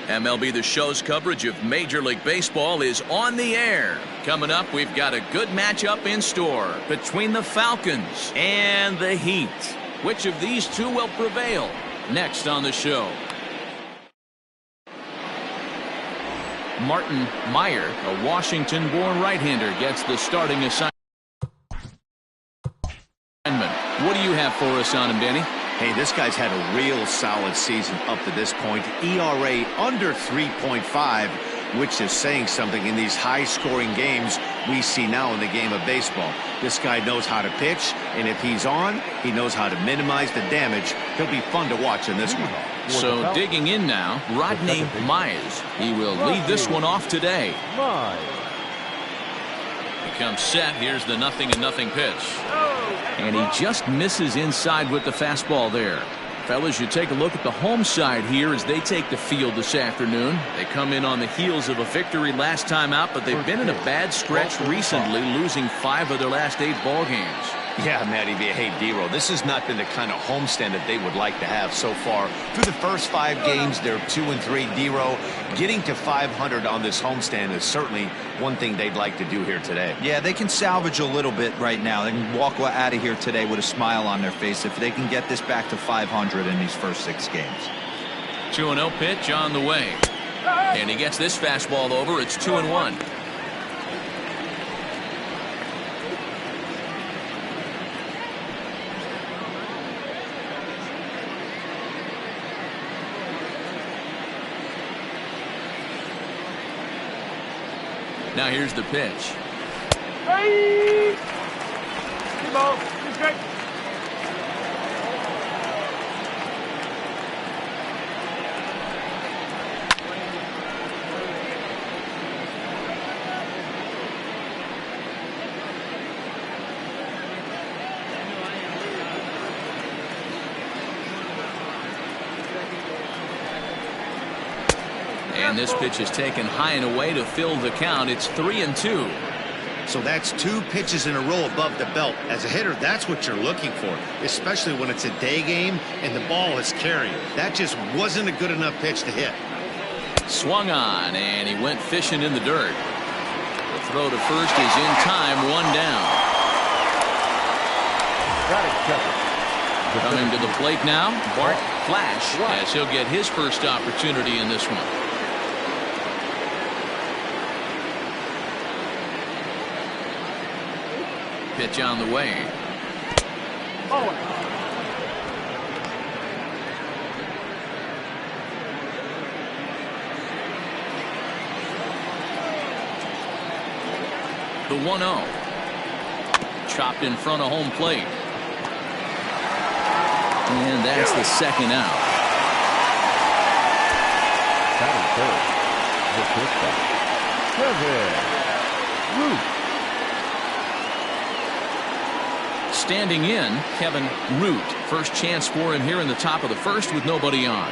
MLB The Show's coverage of Major League Baseball is on the air. Coming up, we've got a good matchup in store between the Falcons and the Heat. Which of these two will prevail? Next on the show. Martin Meyer, a Washington-born right-hander, gets the starting assignment. What do you have for us on him, Danny? Hey, this guy's had a real solid season up to this point. ERA under 3.5, which is saying something in these high-scoring games we see now in the game of baseball. This guy knows how to pitch, and if he's on, he knows how to minimize the damage. He'll be fun to watch in this one. So digging in now, Rodney Myers. He will lead this one off today. He comes set. Here's the 0-0 pitch. And he just misses inside with the fastball there. Fellas, you take a look at the home side here as they take the field this afternoon. They come in on the heels of a victory last time out, but they've been in a bad stretch recently, losing 5 of their last 8 ball games. Yeah, Matty B. Hey, D-Roll, this has not been the kind of homestand that they would like to have so far. Through the first 5 games, they're 2-3. D-Roll, getting to 500 on this homestand is certainly one thing they'd like to do here today. Yeah, they can salvage a little bit right now. They can walk out of here today with a smile on their face if they can get this back to 500 in these first 6 games. 2-0 pitch on the way. And he gets this fastball over. It's 2-1. Now here's the pitch. Hey! And this pitch is taken high and away to fill the count. It's 3-2. So that's 2 pitches in a row above the belt. As a hitter, that's what you're looking for, especially when it's a day game and the ball is carried. That just wasn't a good enough pitch to hit. Swung on, and he went fishing in the dirt. The throw to first is in time, 1 down. Coming to the plate now, Bart Flash, as he'll get his first opportunity in this one. Pitch on the way. The 1-0. Chopped in front of home plate. And that's the second out. Standing in, Kevin Root. First chance for him here in the top of the first with nobody on.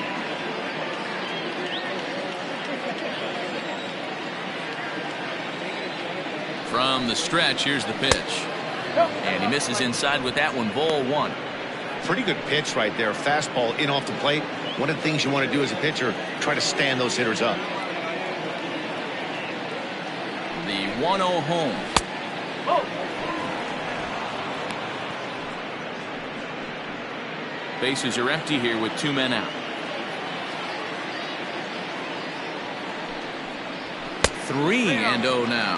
From the stretch, here's the pitch. And he misses inside with that one, ball 1. Pretty good pitch right there. Fastball in off the plate. One of the things you want to do as a pitcher, try to stand those hitters up. The 1-0 home. Bases are empty here with 2 men out. 3-0 now.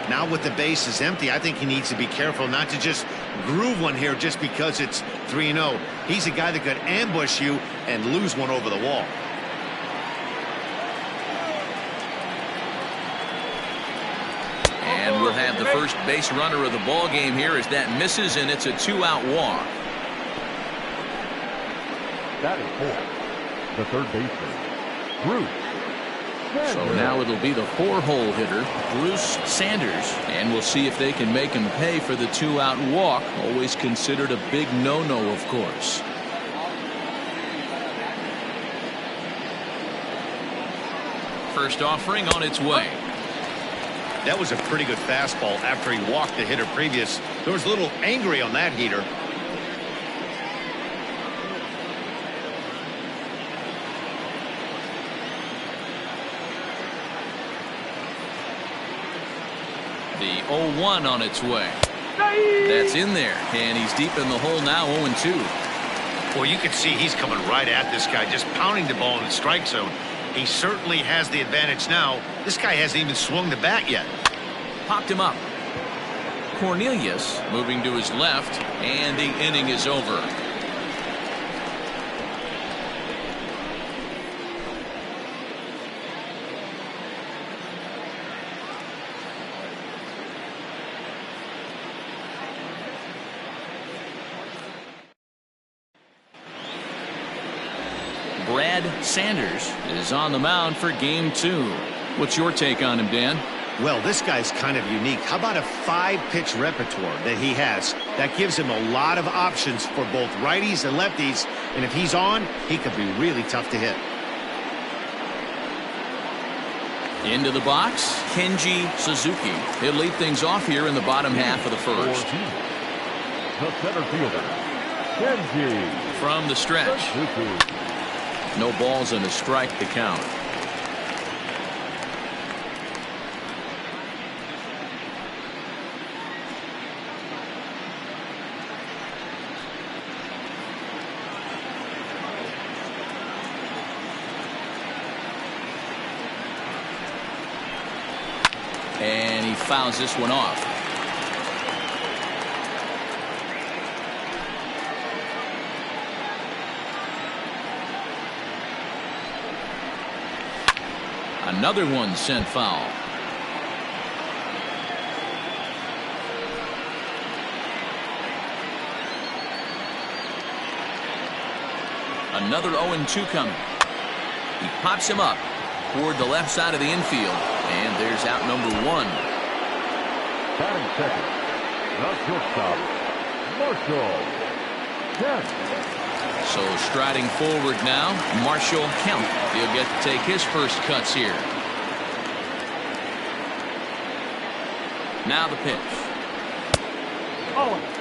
Now with the bases empty, I think he needs to be careful not to just groove one here just because it's 3-0. He's a guy that could ambush you and lose one over the wall. And we'll have the first base runner of the ball game here as that misses, and it's a 2-out walk. That is 4. The third baseman, Bruce. So now it'll be the 4-hole hitter, Bruce Sanders. And we'll see if they can make him pay for the 2-out walk. Always considered a big no-no, of course. First offering on its way. That was a pretty good fastball after he walked the hitter previous. There was a little angry on that heater. 0-1 on its way. That's in there, and he's deep in the hole now, 0-2. Well, you can see he's coming right at this guy, just pounding the ball in the strike zone. He certainly has the advantage now. This guy hasn't even swung the bat yet. Popped him up. Cornelius moving to his left, and the inning is over. Brad Sanders is on the mound for game 2. What's your take on him, Dan? Well, this guy's kind of unique. How about a 5-pitch repertoire that he has? That gives him a lot of options for both righties and lefties. And if he's on, he could be really tough to hit. Into the box, Kenji Suzuki. He'll lead things off here in the bottom half of the first. The center fielder, Kenji. From the stretch. Suzuki. No balls and a strike to count. And he fouls this one off. Another one sent foul. Another 0-2 coming. He pops him up toward the left side of the infield, and there's out number 1. Batting second, the shortstop, Marshall Kemp. So striding forward now, Marshall Kemp. He'll get to take his first cuts here. Now the pitch.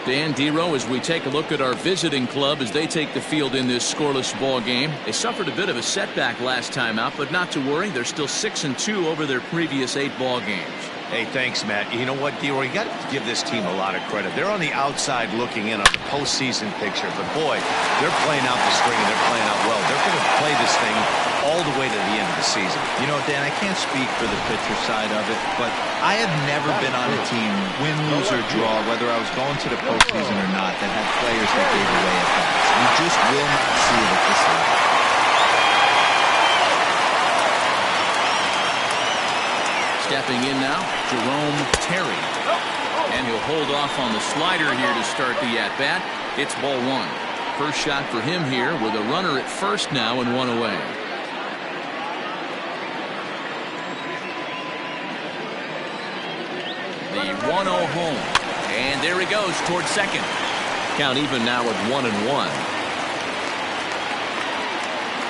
Dan Dero, as we take a look at our visiting club as they take the field in this scoreless ball game. They suffered a bit of a setback last time out, but not to worry. They're still 6-2 over their previous 8 ball games. Hey, thanks, Matt. You know what, Dero? You got to give this team a lot of credit. They're on the outside looking in on the postseason picture, but boy, they're playing out the string and they're playing out well. They're going to play this thing all the way to the end of the season. You know, Dan, I can't speak for the pitcher side of it, but I have never been on a team, win, lose, or draw, whether I was going to the postseason or not, that had players that gave away at bats. You just will not see it at this level. Stepping in now, Jerome Terry. And he'll hold off on the slider here to start the at-bat. It's ball 1. First shot for him here with a runner at first now and 1 away. The 1-0 home. And there he goes towards second. Count even now at 1-1.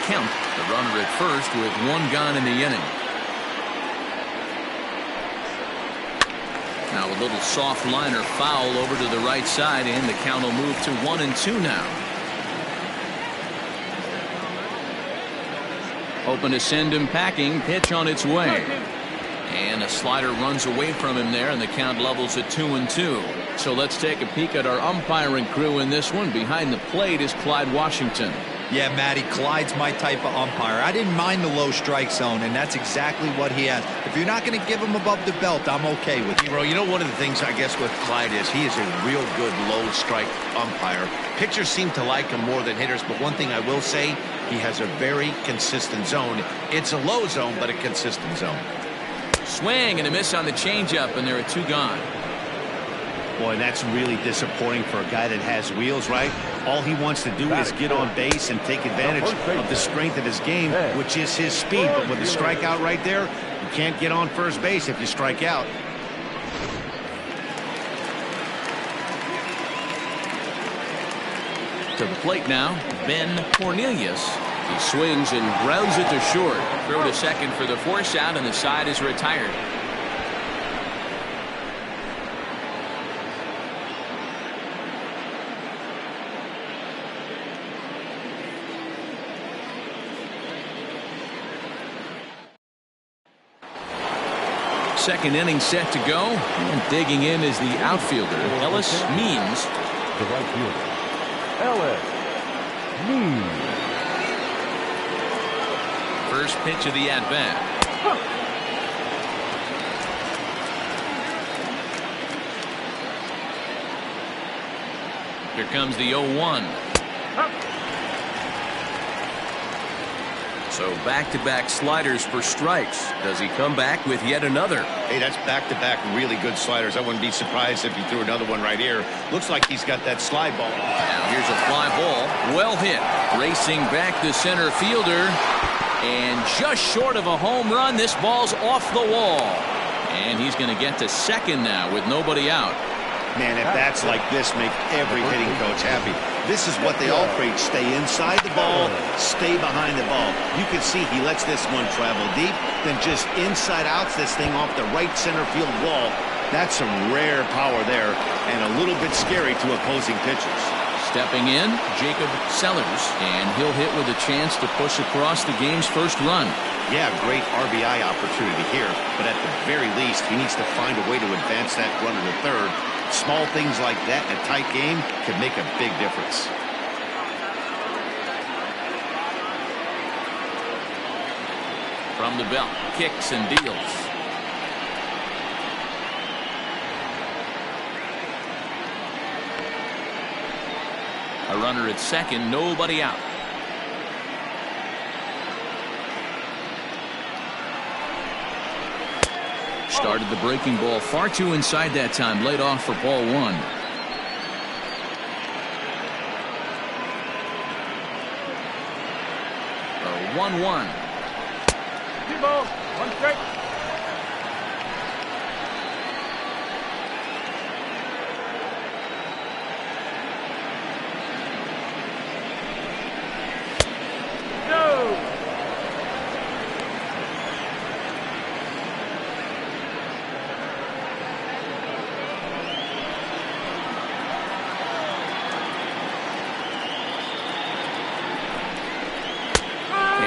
Kemp, the runner at first with 1 gone in the inning. Now a little soft liner foul over to the right side, and the count will move to 1-2 now. Hoping to send him packing. Pitch on its way. And a slider runs away from him there, and the count levels at 2-2. So let's take a peek at our umpiring crew in this one. Behind the plate is Clyde Washington. Yeah, Matty, Clyde's my type of umpire. I didn't mind the low strike zone, and that's exactly what he has. If you're not going to give him above the belt, I'm okay with it. Bro, you know, one of the things I guess with Clyde is he is a real good low strike umpire. Pitchers seem to like him more than hitters, but one thing I will say, he has a very consistent zone. It's a low zone, but a consistent zone. Swing and a miss on the changeup, and there are 2 gone. Boy, that's really disappointing for a guy that has wheels, right? All he wants to do is get on base and take advantage of the strength of his game, which is his speed. But with the strikeout right there, you can't get on first base if you strike out. To the plate now, Ben Cornelius. He swings and grounds it to short. Throw to second for the force out, and the side is retired. second inning set to go. And digging in is the outfielder, Ellis Means. The right fielder, Ellis Means. First pitch of the at-bat. Here comes the 0-1. So back-to-back sliders for strikes. Does he come back with yet another? Hey, that's back-to-back really good sliders. I wouldn't be surprised if he threw another one right here. Looks like he's got that slide ball. Now here's a fly ball. Well hit. Racing back the center fielder. And just short of a home run, this ball's off the wall. And he's going to get to second now with nobody out. Man, at bats like this make every hitting coach happy. This is what they all preach. Stay inside the ball, stay behind the ball. You can see he lets this one travel deep, then just inside outs this thing off the right center field wall. That's some rare power there and a little bit scary to opposing pitchers. Stepping in, Jacob Sellers, and he'll hit with a chance to push across the game's first run. Yeah, great RBI opportunity here, but at the very least, he needs to find a way to advance that runner to third. Small things like that in a tight game could make a big difference. From the belt, kicks and deals. A runner at second, nobody out. Started the breaking ball far too inside that time. Laid off for ball one. A 1-1. 2 balls, 1 strike.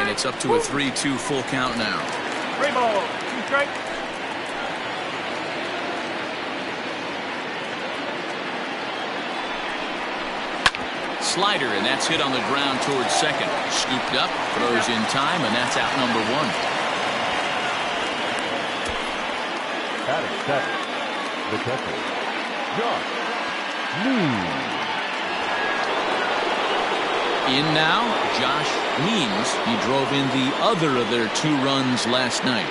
It's up to a 3-2 full count now. 3 balls, 2 strikes. Slider, and that's hit on the ground towards second. Scooped up, throws in time, and that's out number one. Batting seven, the catcher, Josh Means. In now, Josh Means. He drove in the other of their 2 runs last night.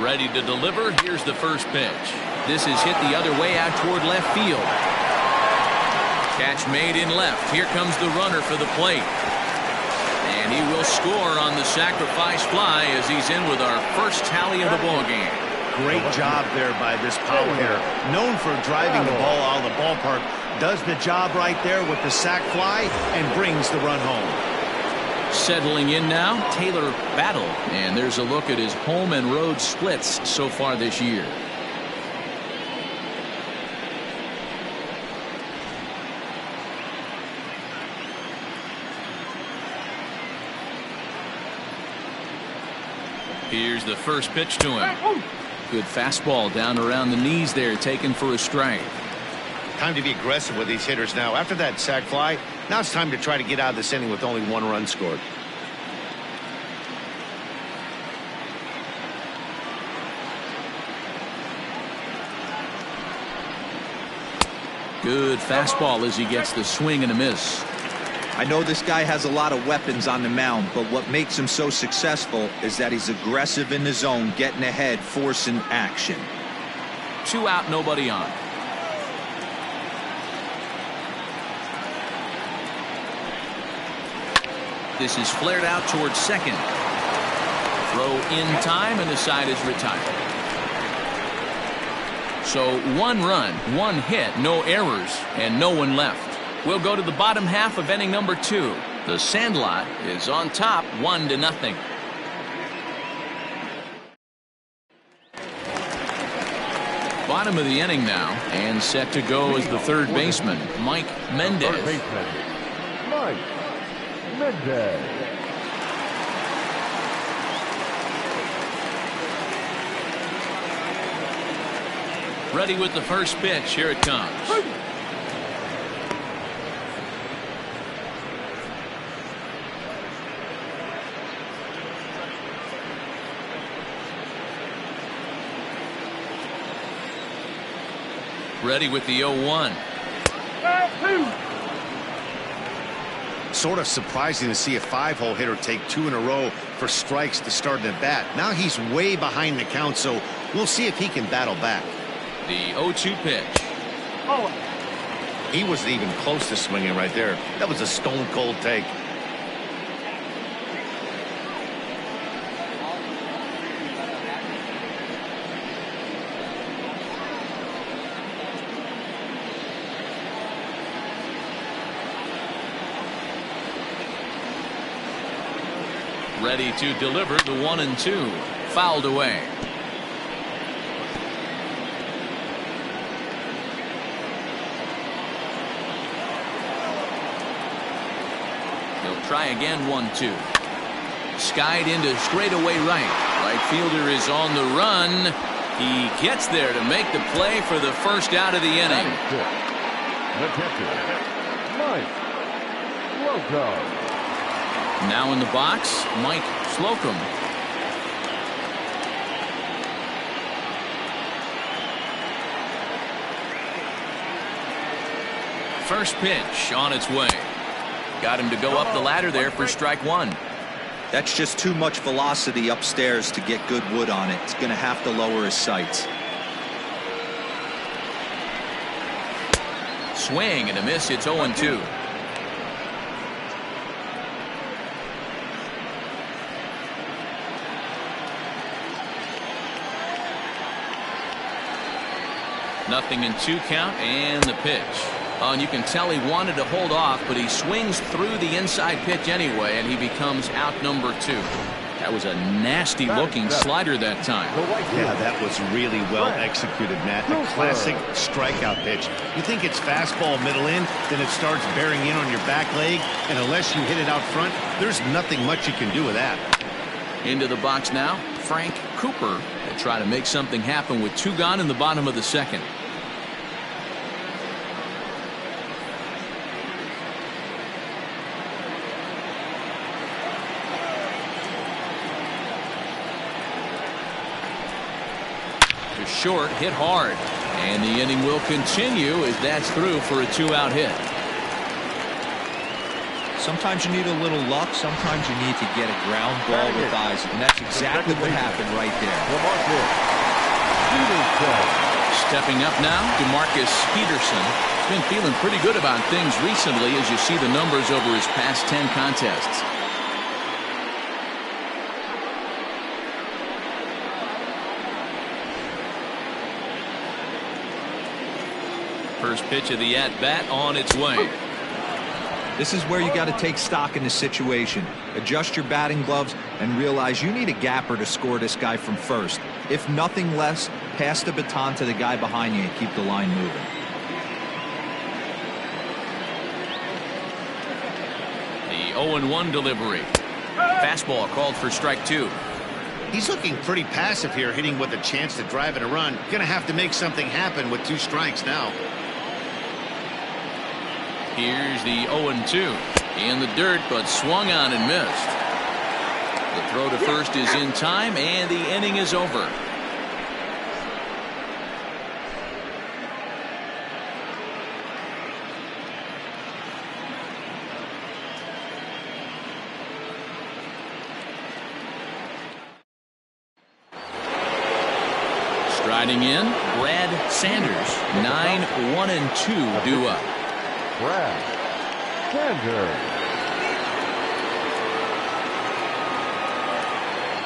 Ready to deliver. Here's the first pitch. This is hit the other way out toward left field. Catch made in left. Here comes the runner for the plate. And he will score on the sacrifice fly as he's in with our first tally of the ball game. Great job there by this power hitter. Known for driving the ball out of the ballpark. Does the job right there with the sac fly and brings the run home. Settling in now, Taylor Battle. And there's a look at his home and road splits so far this year. Here's the first pitch to him. Good fastball down around the knees there, taken for a strike. Time to be aggressive with these hitters now. After that sac fly, now it's time to try to get out of this inning with only 1 run scored. Good fastball as he gets the swing and a miss. I know this guy has a lot of weapons on the mound, but what makes him so successful is that he's aggressive in the zone, getting ahead, forcing action. 2 out, nobody on. This is flared out towards second. Throw in time, and the side is retired. So 1 run, 1 hit, no errors, and no one left. We'll go to the bottom half of inning number 2. The Sandlot is on top 1-0. Bottom of the inning now, and set to go as the third baseman, Mike Mendez. Mike midday. Ready with the first pitch. Here it comes. Ready with the 0-1. Sort of surprising to see a 5-hole hitter take 2 in a row for strikes to start an at bat. Now he's way behind the count, so we'll see if he can battle back. The 0-2 pitch. He wasn't even close to swinging right there. That was a stone cold take. Ready to deliver the 1-2. Fouled away. He'll try again. 1-2. Skied into straightaway right. Right fielder is on the run. He gets there to make the play for the first out of the inning. The catcher, Mike Slocum. Now in the box, Mike Slocum. First pitch on its way. Got him to go up the ladder there for strike 1. That's just too much velocity upstairs to get good wood on it. It's going to have to lower his sights. Swing and a miss. It's 0-2. Nothing in 2 count and the pitch. And you can tell he wanted to hold off, but he swings through the inside pitch anyway, and he becomes out number 2. That was a nasty looking slider that time. Yeah, that was really well executed, Matt. A classic strikeout pitch. You think it's fastball middle in, then it starts bearing in on your back leg, and unless you hit it out front, there's nothing much you can do with that. Into the box now, Frank Cooper will try to make something happen with 2 gone in the bottom of the 2nd. Short, hit hard, and the inning will continue as that's through for a 2-out hit. Sometimes you need a little luck, sometimes you need to get a ground ball with eyes, and that's exactly what happened right there. Stepping up now, DeMarcus Peterson. He's been feeling pretty good about things recently as you see the numbers over his past 10 contests. First pitch of the at-bat on its way. This is where you got to take stock in the situation. Adjust your batting gloves and realize you need a gapper to score this guy from first. If nothing less, pass the baton to the guy behind you and keep the line moving. The 0-1 delivery. Fastball called for strike 2. He's looking pretty passive here, hitting with a chance to drive and a run. Gonna have to make something happen with 2 strikes now. Here's the 0-2 in the dirt, but swung on and missed. The throw to first is in time, and the inning is over. Striding in, Brad Sanders. 9-1-2 due up. Brad Sanders.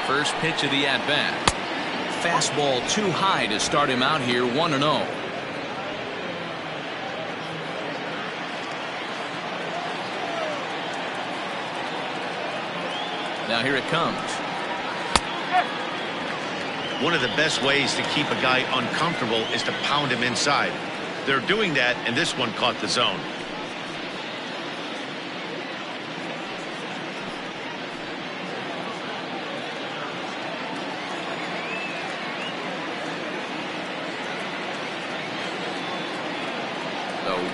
First pitch of the at-bat. Fastball too high to start him out here. 1-0. Now here it comes. One of the best ways to keep a guy uncomfortable is to pound him inside. They're doing that, and this one caught the zone.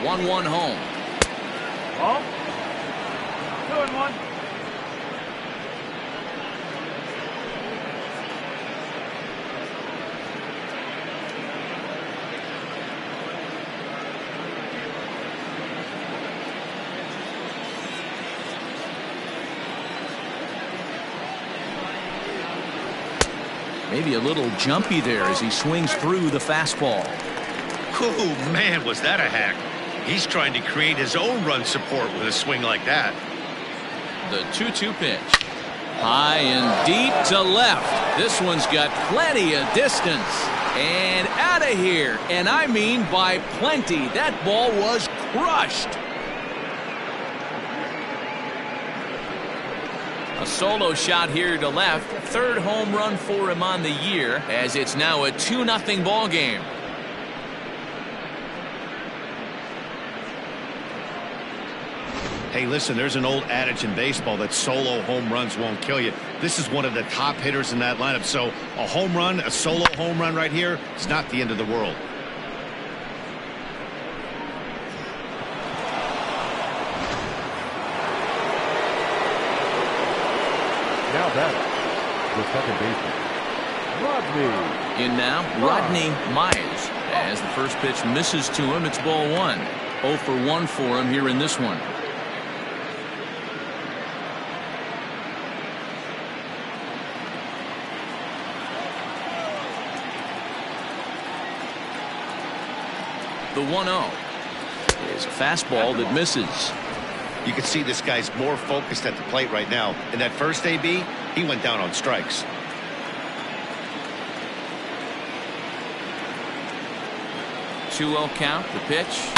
1-1 home. Oh. 2-1. Maybe a little jumpy there as he swings through the fastball. Oh, man, was that a hack. He's trying to create his own run support with a swing like that. The 2-2 pitch. High and deep to left. This one's got plenty of distance. And out of here. And I mean by plenty. That ball was crushed. A solo shot here to left. Third home run for him on the year, as it's now a 2-0 ball game. Hey, listen, there's an old adage in baseball that solo home runs won't kill you. This is one of the top hitters in that lineup. So a home run, a solo home run right here is not the end of the world. Now batter, the second baseman, Rodney. In now, Rodney Myers. As the first pitch misses to him, it's ball one. 0 for 1 for him here in this one. The 1-0 is a fastball that misses. You can see this guy's more focused at the plate right now. In that first AB, he went down on strikes. Two-0 count, the pitch.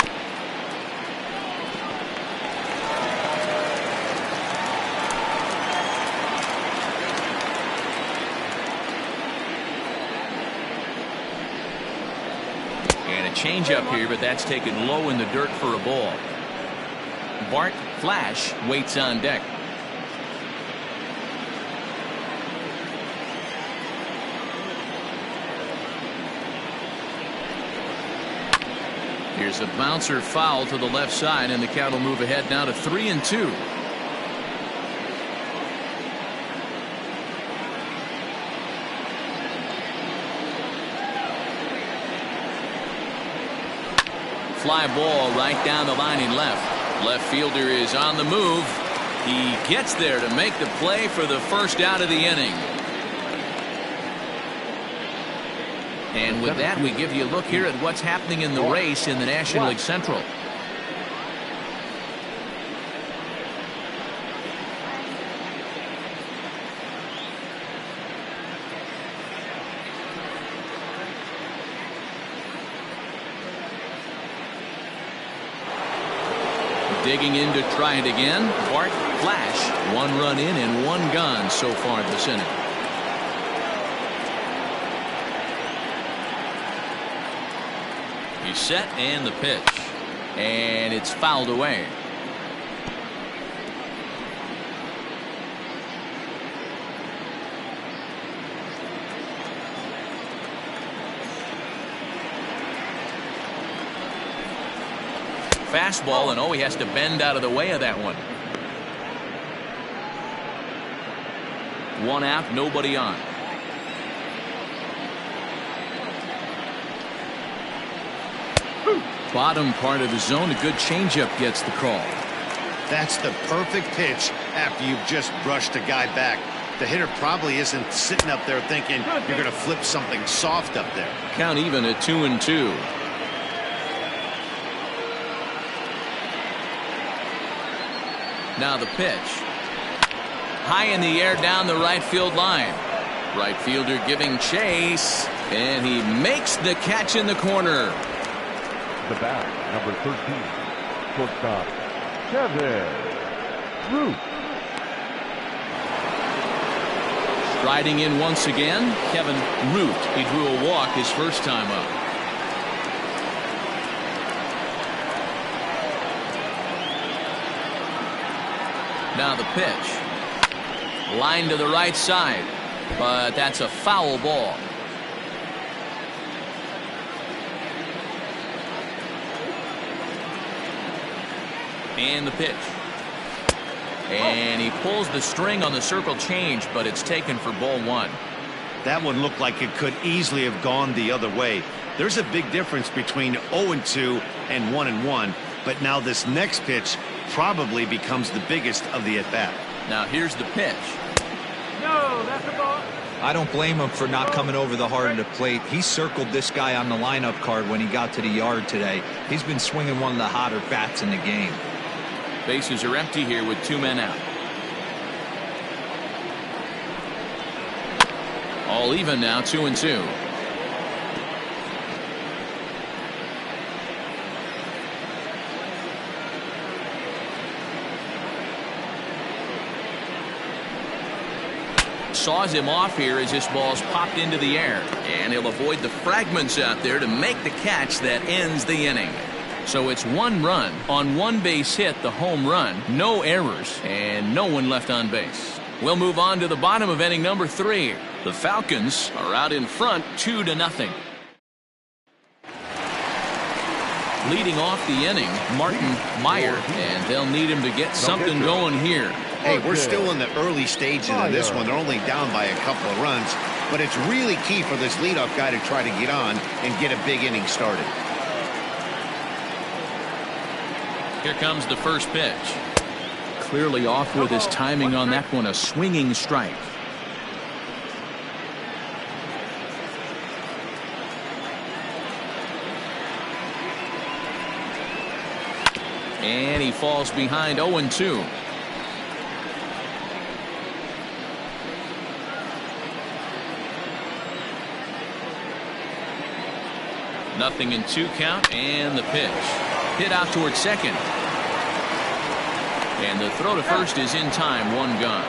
And a changeup here, but that's taken low in the dirt for a ball. Bart Flash waits on deck. Here's a bouncer foul to the left side, and the count will move ahead now to 3-2. Fly ball right down the line in left. Left fielder is on the move. He gets there to make the play for the first out of the inning. And with that, we give you a look here at what's happening in the race in the National League Central. Digging in to try it again, Bart Flash. 1 run in and 1 gone so far this inning. He's set, and the pitch. And it's fouled away. Fastball, and he has to bend out of the way of that one. 1 out, nobody on. Bottom part of the zone, a good changeup gets the call. That's the perfect pitch after you've just brushed a guy back. The hitter probably isn't sitting up there thinking you're going to flip something soft up there. Count even at 2-2. Now the pitch. High in the air down the right field line. Right fielder giving chase, and he makes the catch in the corner. The bat, number 13, shortstop, Kevin Root. Riding in once again, Kevin Root. He drew a walk his first time up. Now the pitch. Line to the right side, but that's a foul ball. And the pitch. And he pulls the string on the circle change, but it's taken for ball one. That one looked like it could easily have gone the other way. There's a big difference between 0-2 and 1-1, but now this next pitch probably becomes the biggest of the at-bat. Now here's the pitch. No, that's a ball. I don't blame him for not coming over the heart of the plate. He circled this guy on the lineup card when he got to the yard today. He's been swinging one of the hotter bats in the game. Bases are empty here with 2 men out. All even now, 2-2. Saws him off here as this ball's popped into the air, and he'll avoid the fragments out there to make the catch that ends the inning. So it's 1 run on 1 base hit, the home run, no errors, and no one left on base. We'll move on to the bottom of inning number 3. The Falcons are out in front 2-0. Leading off the inning, Martin Meyer, and they'll need him to get something going here. Hey, we're still in the early stages of this one. They're only down by a couple of runs, but it's really key for this leadoff guy to try to get on and get a big inning started. Here comes the first pitch. Clearly off with his timing on that one, a swinging strike. And he falls behind 0-2. Nothing in 2 count, and the pitch. Hit out towards second. And the throw to first is in time, 1 gone.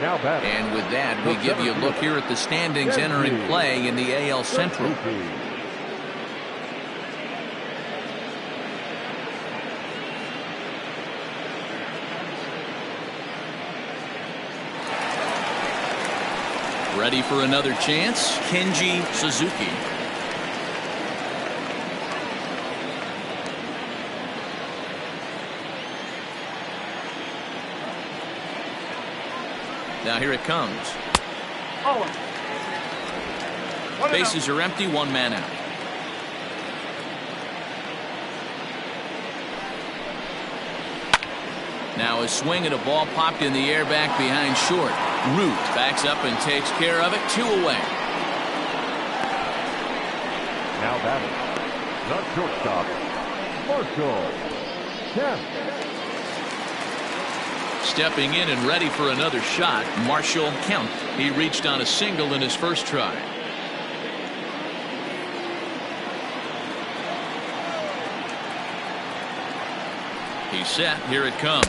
Now batting. And with that, we give you a look here at the standings entering play in the AL Central. Ready for another chance, Kenji Suzuki. Now here it comes. Bases are empty, 1 man out. Now a swing and a ball popped in the air back behind short. Root backs up and takes care of it. 2 away. Now batting. The shortstop, Marshall Kemp. Stepping in and ready for another shot, Marshall Kemp. He reached on a single in his first try. He's set. Here it comes.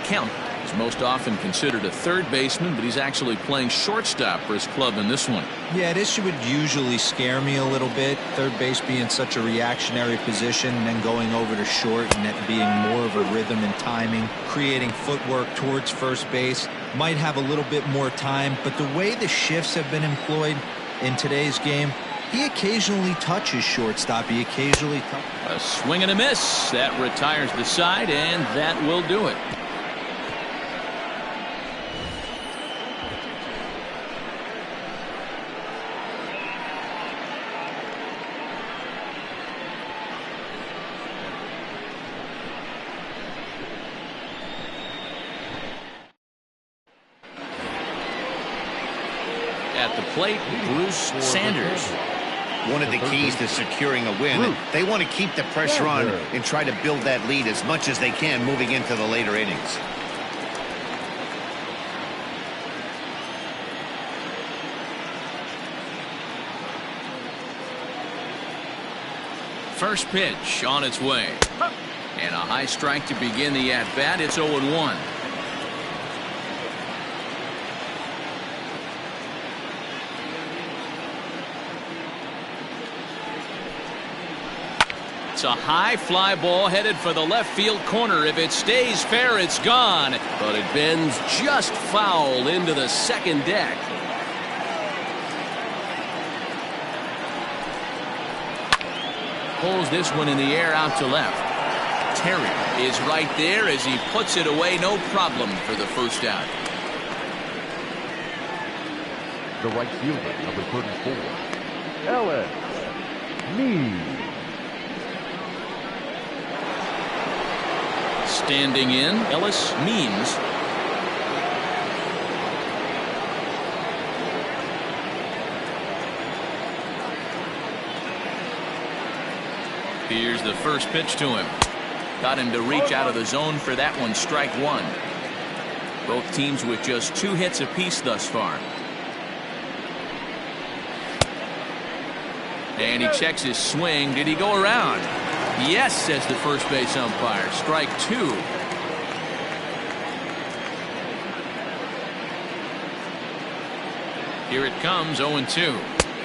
Kemp is most often considered a third baseman, but he's actually playing shortstop for his club in this one. Yeah, this would usually scare me a little bit. Third base being such a reactionary position, and then going over to short and that being more of a rhythm and timing, creating footwork towards first base. Might have a little bit more time, but the way the shifts have been employed in today's game, he occasionally touches shortstop. He occasionally A swing and a miss. That retires the side, and that will do it. At the plate, Bruce Sanders. One of the keys to securing a win, they want to keep the pressure on and try to build that lead as much as they can moving into the later innings. First pitch on its way. And a high strike to begin the at-bat. It's 0-1. It's a high fly ball headed for the left field corner. If it stays fair, it's gone. But it bends just foul into the second deck. pulls this one in the air out to left. Terry is right there as he puts it away. No problem for the first out. The right fielder, number 34, Ellis Means. Standing in, Ellis Means. Here's the first pitch to him. Got him to reach out of the zone for that one. Strike one. Both teams with just 2 hits apiece thus far. And he checks his swing. Did he go around? Yes, says the first base umpire. Strike 2. Here it comes, 0-2.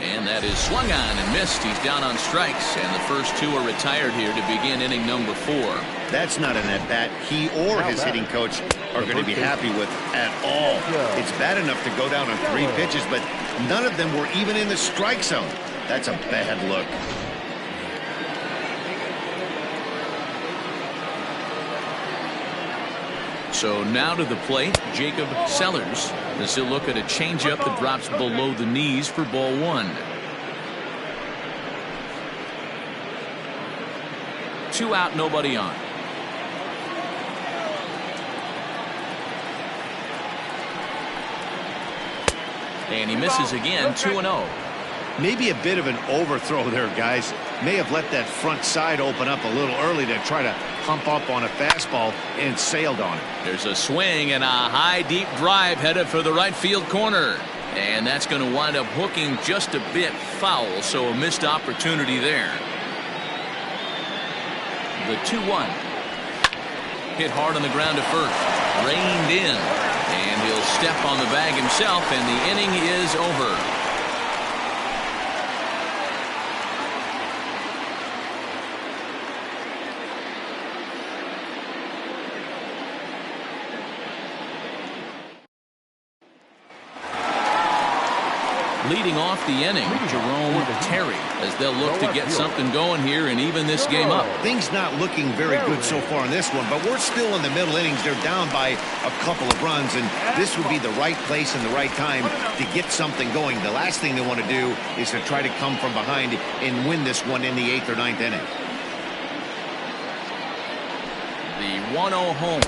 And that is swung on and missed. He's down on strikes, and the first 2 are retired here to begin inning number 4. That's not an at-bat he or his hitting coach are going to be happy with at all. It's bad enough to go down on 3 pitches, but none of them were even in the strike zone. That's a bad look. So now to the plate, Jacob Sellers, as he'll look at a changeup that drops below the knees for ball 1. 2 out, nobody on. And he misses again, 2-0. Maybe a bit of an overthrow there, guys. May have let that front side open up a little early to try to hump up on a fastball and sailed on it. There's a swing and a high deep drive headed for the right field corner. And that's going to wind up hooking just a bit foul, so a missed opportunity there. The 2-1. Hit hard on the ground to first. Reined in. And he'll step on the bag himself, and the inning is over. Leading off the inning, Jerome Terry, as they'll look to get something going here and even this game up. Things not looking very good so far in this one, but we're still in the middle innings. They're down by a couple of runs, and this would be the right place and the right time to get something going. The last thing they want to do is to try to come from behind and win this one in the 8th or 9th inning. The 1-0 home.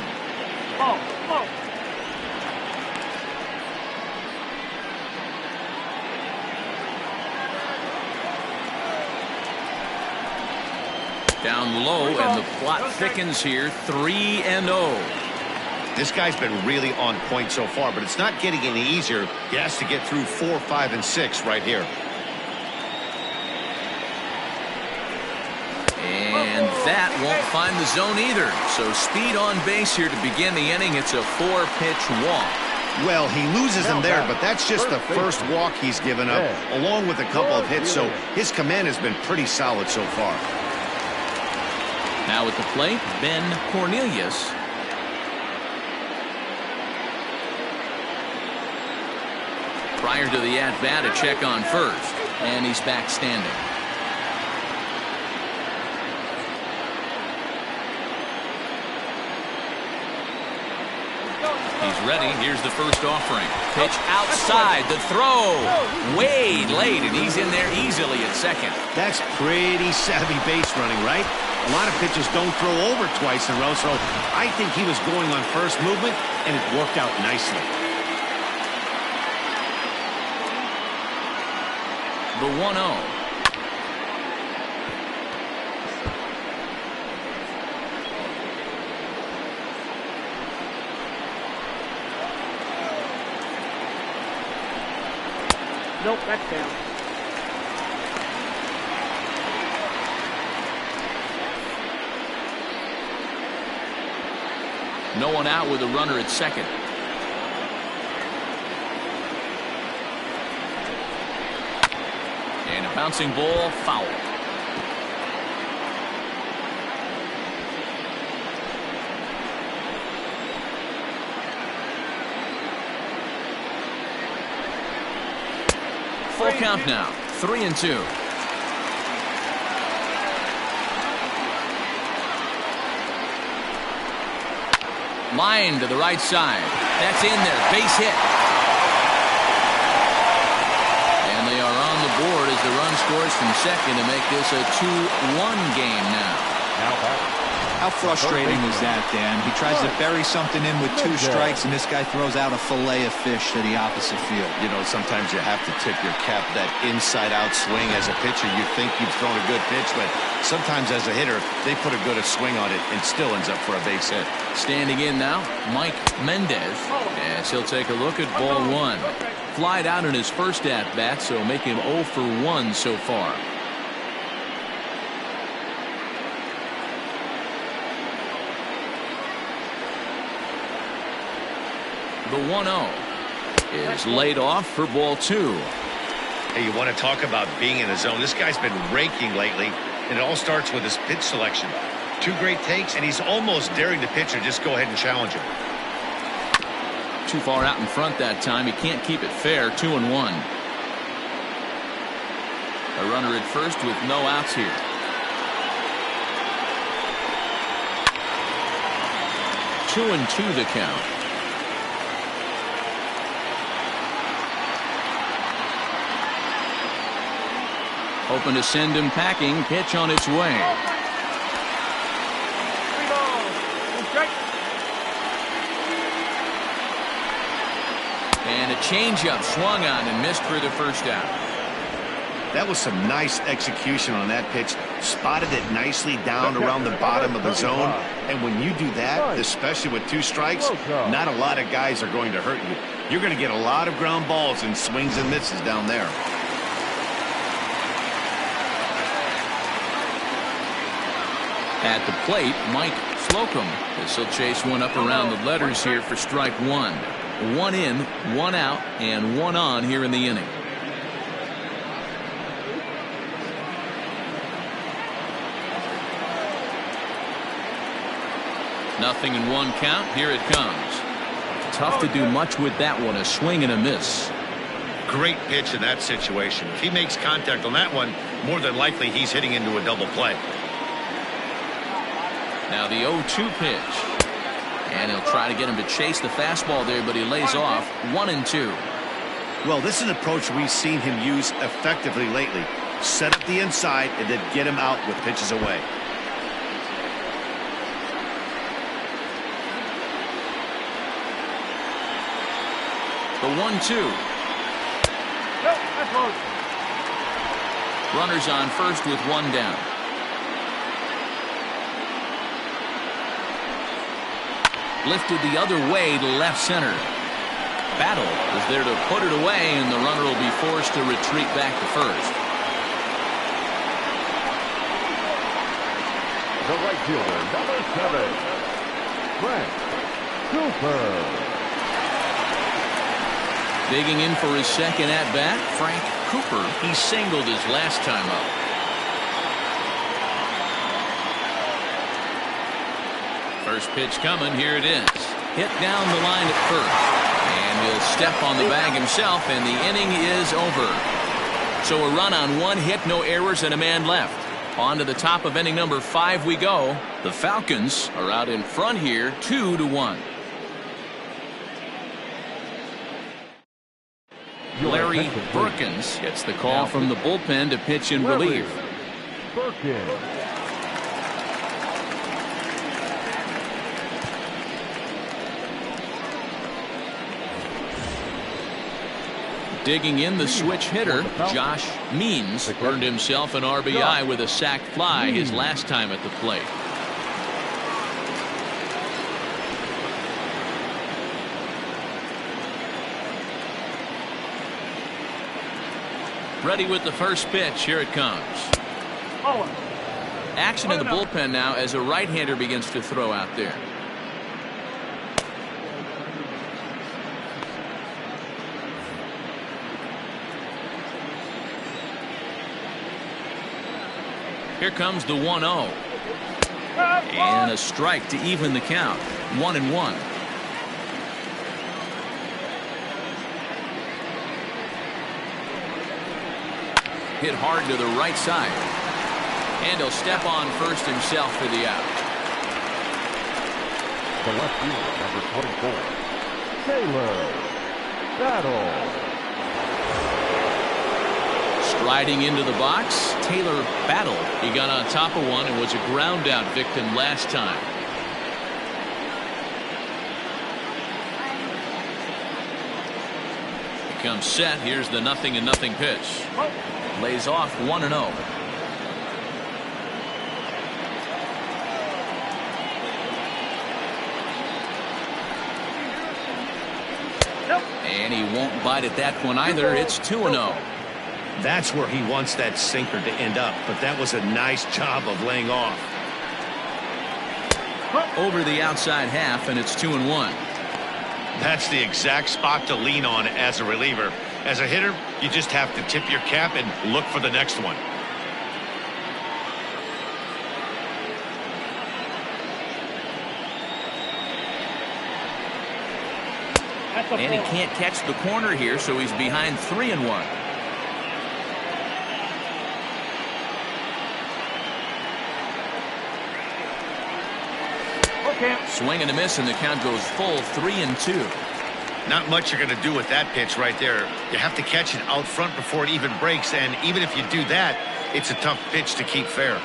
Down low, and the plot thickens here. 3-0. This guy's been really on point so far, but it's not getting any easier. He has to get through 4, 5, and 6 right here. And that won't find the zone either. So speed on base here to begin the inning. It's a 4-pitch walk. Well, he loses him there, but that's just the first walk he's given up, along with a couple of hits, so his command has been pretty solid so far. Now at the plate, Ben Cornelius. Prior to the at-bat, a check on first, and he's back standing. He's ready. Here's the first offering. Pitch outside. The throw. Way late, and he's in there easily at second. That's pretty savvy base running, right? A lot of pitchers don't throw over twice in a row, so I think he was going on first movement, and it worked out nicely. The 1-0. Nope, that's down. No one out with a runner at second. And a bouncing ball, foul. Full count now, 3-2. Line to the right side. That's in there. Base hit. And they are on the board as the run scores from second to make this a 2-1 game now. Now back. How frustrating is that, Dan? He tries to bury something in with 2 strikes, and this guy throws out a fillet of fish to the opposite field. You know, sometimes you have to tip your cap that inside-out swing. As a pitcher, you think you've thrown a good pitch, but sometimes as a hitter, they put a good swing on it and still ends up for a base hit. Standing in now, Mike Mendez, as he'll take a look at ball 1. Flied out in his first at-bat, so make him 0 for 1 so far. The 1-0 is laid off for ball 2. Hey, you want to talk about being in the zone? This guy's been raking lately, and it all starts with his pitch selection. 2 great takes, and he's almost daring the pitcher just go ahead and challenge him. Too far out in front that time. He can't keep it fair. 2-1. A runner at first with no outs here. Two and 2 the count. Hoping to send him packing. Pitch on its way. And a changeup swung on and missed for the first out. That was some nice execution on that pitch. Spotted it nicely down around the bottom of the zone. And when you do that, especially with 2 strikes, not a lot of guys are going to hurt you. You're going to get a lot of ground balls and swings and misses down there. At the plate, Mike Slocum. This will chase one up around the letters here for strike 1. 1 in, 1 out, and 1 on here in the inning. Nothing in 1 count. Here it comes. Tough to do much with that one. A swing and a miss. Great pitch in that situation. If he makes contact on that one, more than likely he's hitting into a double play. Now the 0-2 pitch. And he'll try to get him to chase the fastball there, but he lays off. 1-2. Well, this is an approach we've seen him use effectively lately. Set up the inside and then get him out with pitches away. The 1-2. Runners on first with 1 down. Lifted the other way to left center. Battle is there to put it away, and the runner will be forced to retreat back to first. The right fielder, number 7, Frank Cooper. Digging in for his second at-bat, Frank Cooper. He singled his last time up. First pitch coming. Here it is. Hit down the line at first. And he'll step on the bag himself, and the inning is over. So a run on 1 hit, no errors, and a man left. On to the top of inning number 5 we go. The Falcons are out in front here, 2-1. Larry Perkins gets the call from the bullpen to pitch in relief. Digging in, the switch hitter, Josh Means, earned himself an RBI with a sacked fly his last time at the plate. Ready with the first pitch. Here it comes. Action in the bullpen now as a right-hander begins to throw out there. Here comes the 1-0. And a strike to even the count. 1-1. Hit hard to the right side. And he'll step on first himself for the out. The left fielder, number 24, Taylor Battle. Striding into the box, Taylor Battle. He got on top of one and was a ground out victim last time. He comes set. Here's the 0-0 pitch. Lays off 1-0. And he won't bite at that one either. It's 2-0. That's where he wants that sinker to end up, but that was a nice job of laying off. Over the outside half, and it's 2-1. That's the exact spot to lean on as a reliever. As a hitter, you just have to tip your cap and look for the next one. And he can't catch the corner here, so he's behind 3-1. Swing and a miss, and the count goes full 3-2. Not much you're going to do with that pitch right there. You have to catch it out front before it even breaks, and even if you do that, it's a tough pitch to keep fair.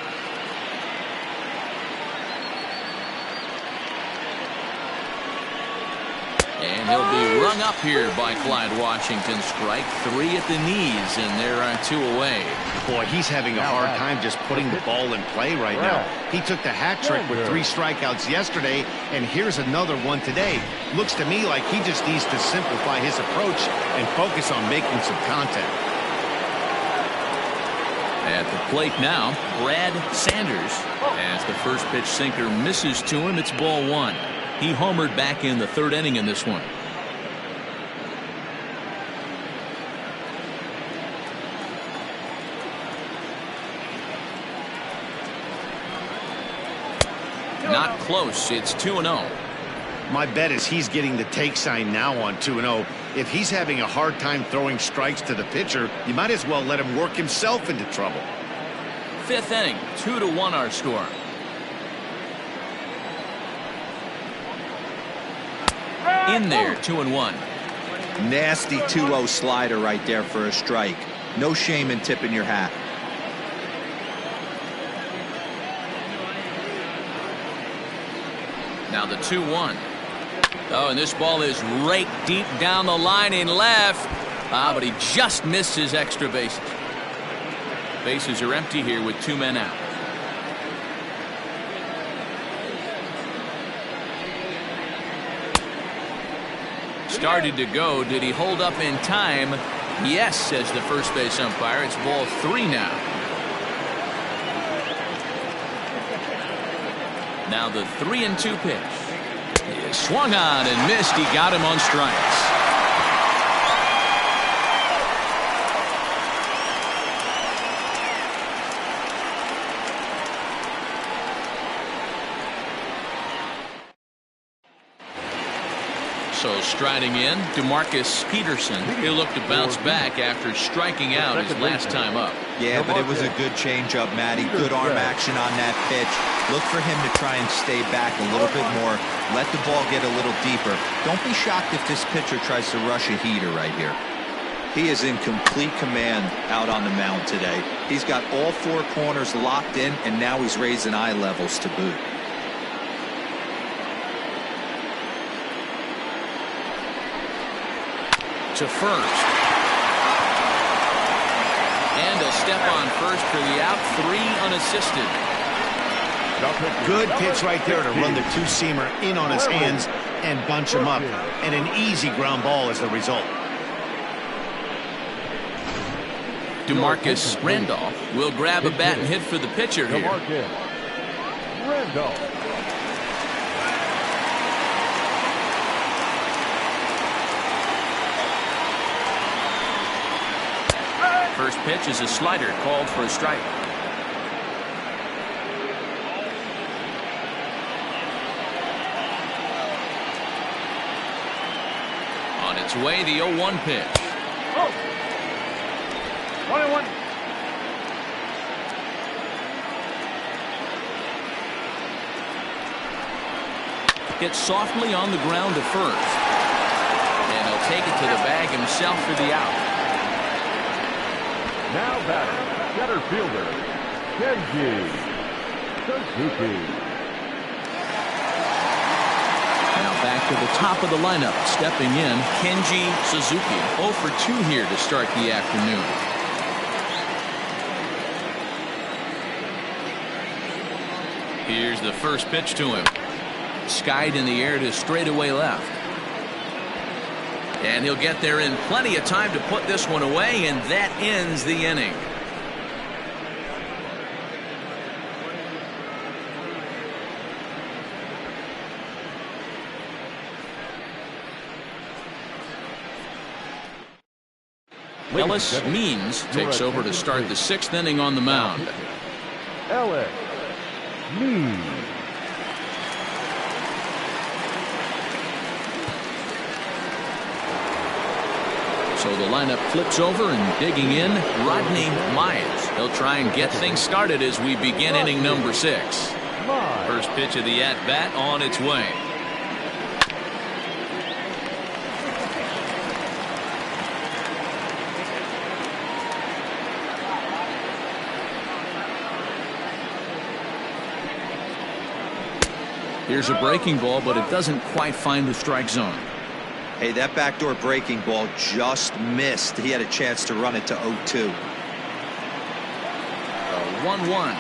And he'll be rung up here by Clyde Washington. Strike three at the knees, and there are two away. Boy, he's having a hard time just putting the ball in play right now. He took the hat trick with 3 strikeouts yesterday, and here's another one today. Looks to me like he just needs to simplify his approach and focus on making some contact. At the plate now, Brad Sanders. As the first pitch sinker misses to him, it's ball 1. He homered back in the 3rd inning in this one. Not close. It's 2-0. My bet is he's getting the take sign now on 2-0. If he's having a hard time throwing strikes to the pitcher, you might as well let him work himself into trouble. 5th inning, 2-1 our score. In there, 2-1. Nasty 2-0 slider right there for a strike. No shame in tipping your hat. Now the 2-1. Oh, and this ball is raked deep down the line in left. But he just missed his extra bases. Bases are empty here with 2 men out. Started to go. Did he hold up in time? Yes, says the first base umpire. It's ball 3 now. Now the 3-2 pitch. He swung on and missed. He got him on strikes. So striding in, DeMarcus Peterson. He'll look to bounce back after striking out his last time up. Yeah, but it was a good changeup, Matty. Good arm action on that pitch. Look for him to try and stay back a little bit more. Let the ball get a little deeper. Don't be shocked if this pitcher tries to rush a heater right here. He is in complete command out on the mound today. He's got all 4 corners locked in, and now he's raising eye levels to boot. To first. And a step on first for the out. 3 unassisted. Good pitch right there to run the 2-seamer in on his hands and bunch him up. And an easy ground ball as the result. DeMarcus Randolph will grab a bat and hit for the pitcher here. DeMarcus Randolph. First pitch is a slider called for a strike. On its way, the 0-1 pitch. 1-1. gets softly on the ground to first. And he'll take it to the bag himself for the out. Now batting, center fielder, Kenji Suzuki. Now back to the top of the lineup. Stepping in, Kenji Suzuki. 0 for 2 here to start the afternoon. Here's the first pitch to him. Skied in the air to straightaway left. And he'll get there in plenty of time to put this one away, and that ends the inning. Ellis Means takes over to start the 6th inning on the mound. Ellis Means. So the lineup flips over, and digging in, Rodney Myers. He'll try and get things started as we begin inning number 6. First pitch of the at-bat on its way. Here's a breaking ball, but it doesn't quite find the strike zone. Hey, that backdoor breaking ball just missed. He had a chance to run it to 0-2. 1-1.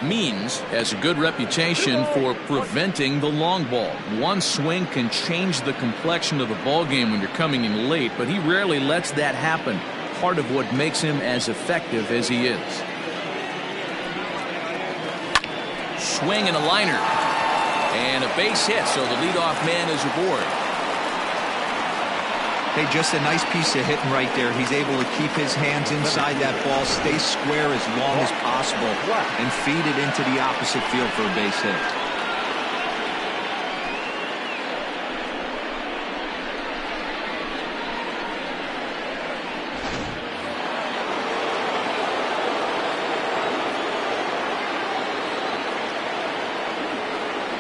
Means has a good reputation for preventing the long ball. One swing can change the complexion of the ball game when you're coming in late, but he rarely lets that happen. Part of what makes him as effective as he is. Swing and a liner. And a base hit, so the leadoff man is aboard. Hey, just a nice piece of hitting right there. He's able to keep his hands inside that ball, stay square as long as possible, and feed it into the opposite field for a base hit.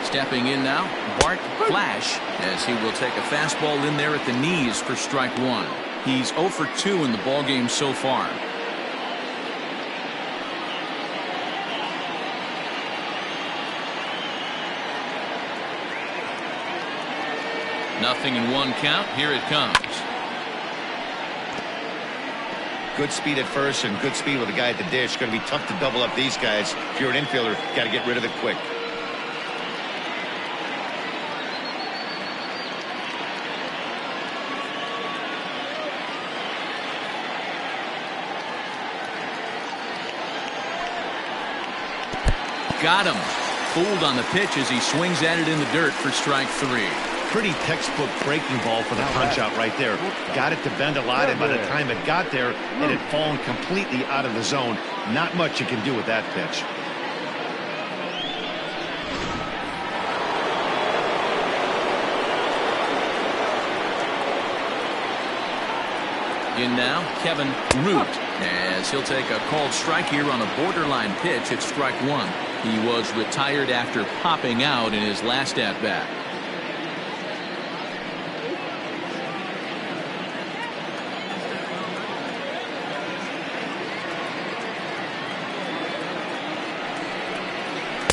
Stepping in now, Bart Flash, as he will take a fastball in there at the knees for strike 1. He's 0 for 2 in the ballgame so far. Nothing in 1 count. Here it comes. Good speed at first and good speed with the guy at the dish. Going to be tough to double up these guys. If you're an infielder, got to get rid of it quick. Got him. Fooled on the pitch as he swings at it in the dirt for strike 3. Pretty textbook breaking ball for the punch out right there. Got it to bend a lot, and by the time it got there, it had fallen completely out of the zone. Not much you can do with that pitch. In now, Kevin Root, as he'll take a called strike here on a borderline pitch at strike 1. He was retired after popping out in his last at-bat.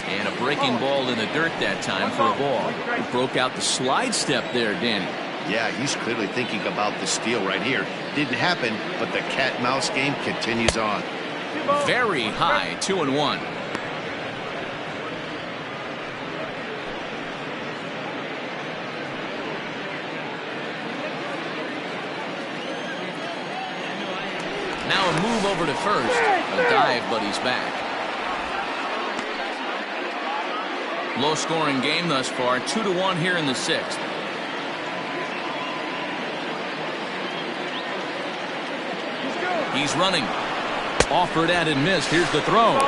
And a breaking ball in the dirt that time for a ball. He broke out the slide step there, Danny. Yeah, he's clearly thinking about the steal right here. Didn't happen, but the cat-mouse game continues on. Very high, 2-1. Now a move over to first. A dive, but he's back. Low-scoring game thus far, 2-1 here in the 6th. He's running. Offered at and missed. Here's the throw.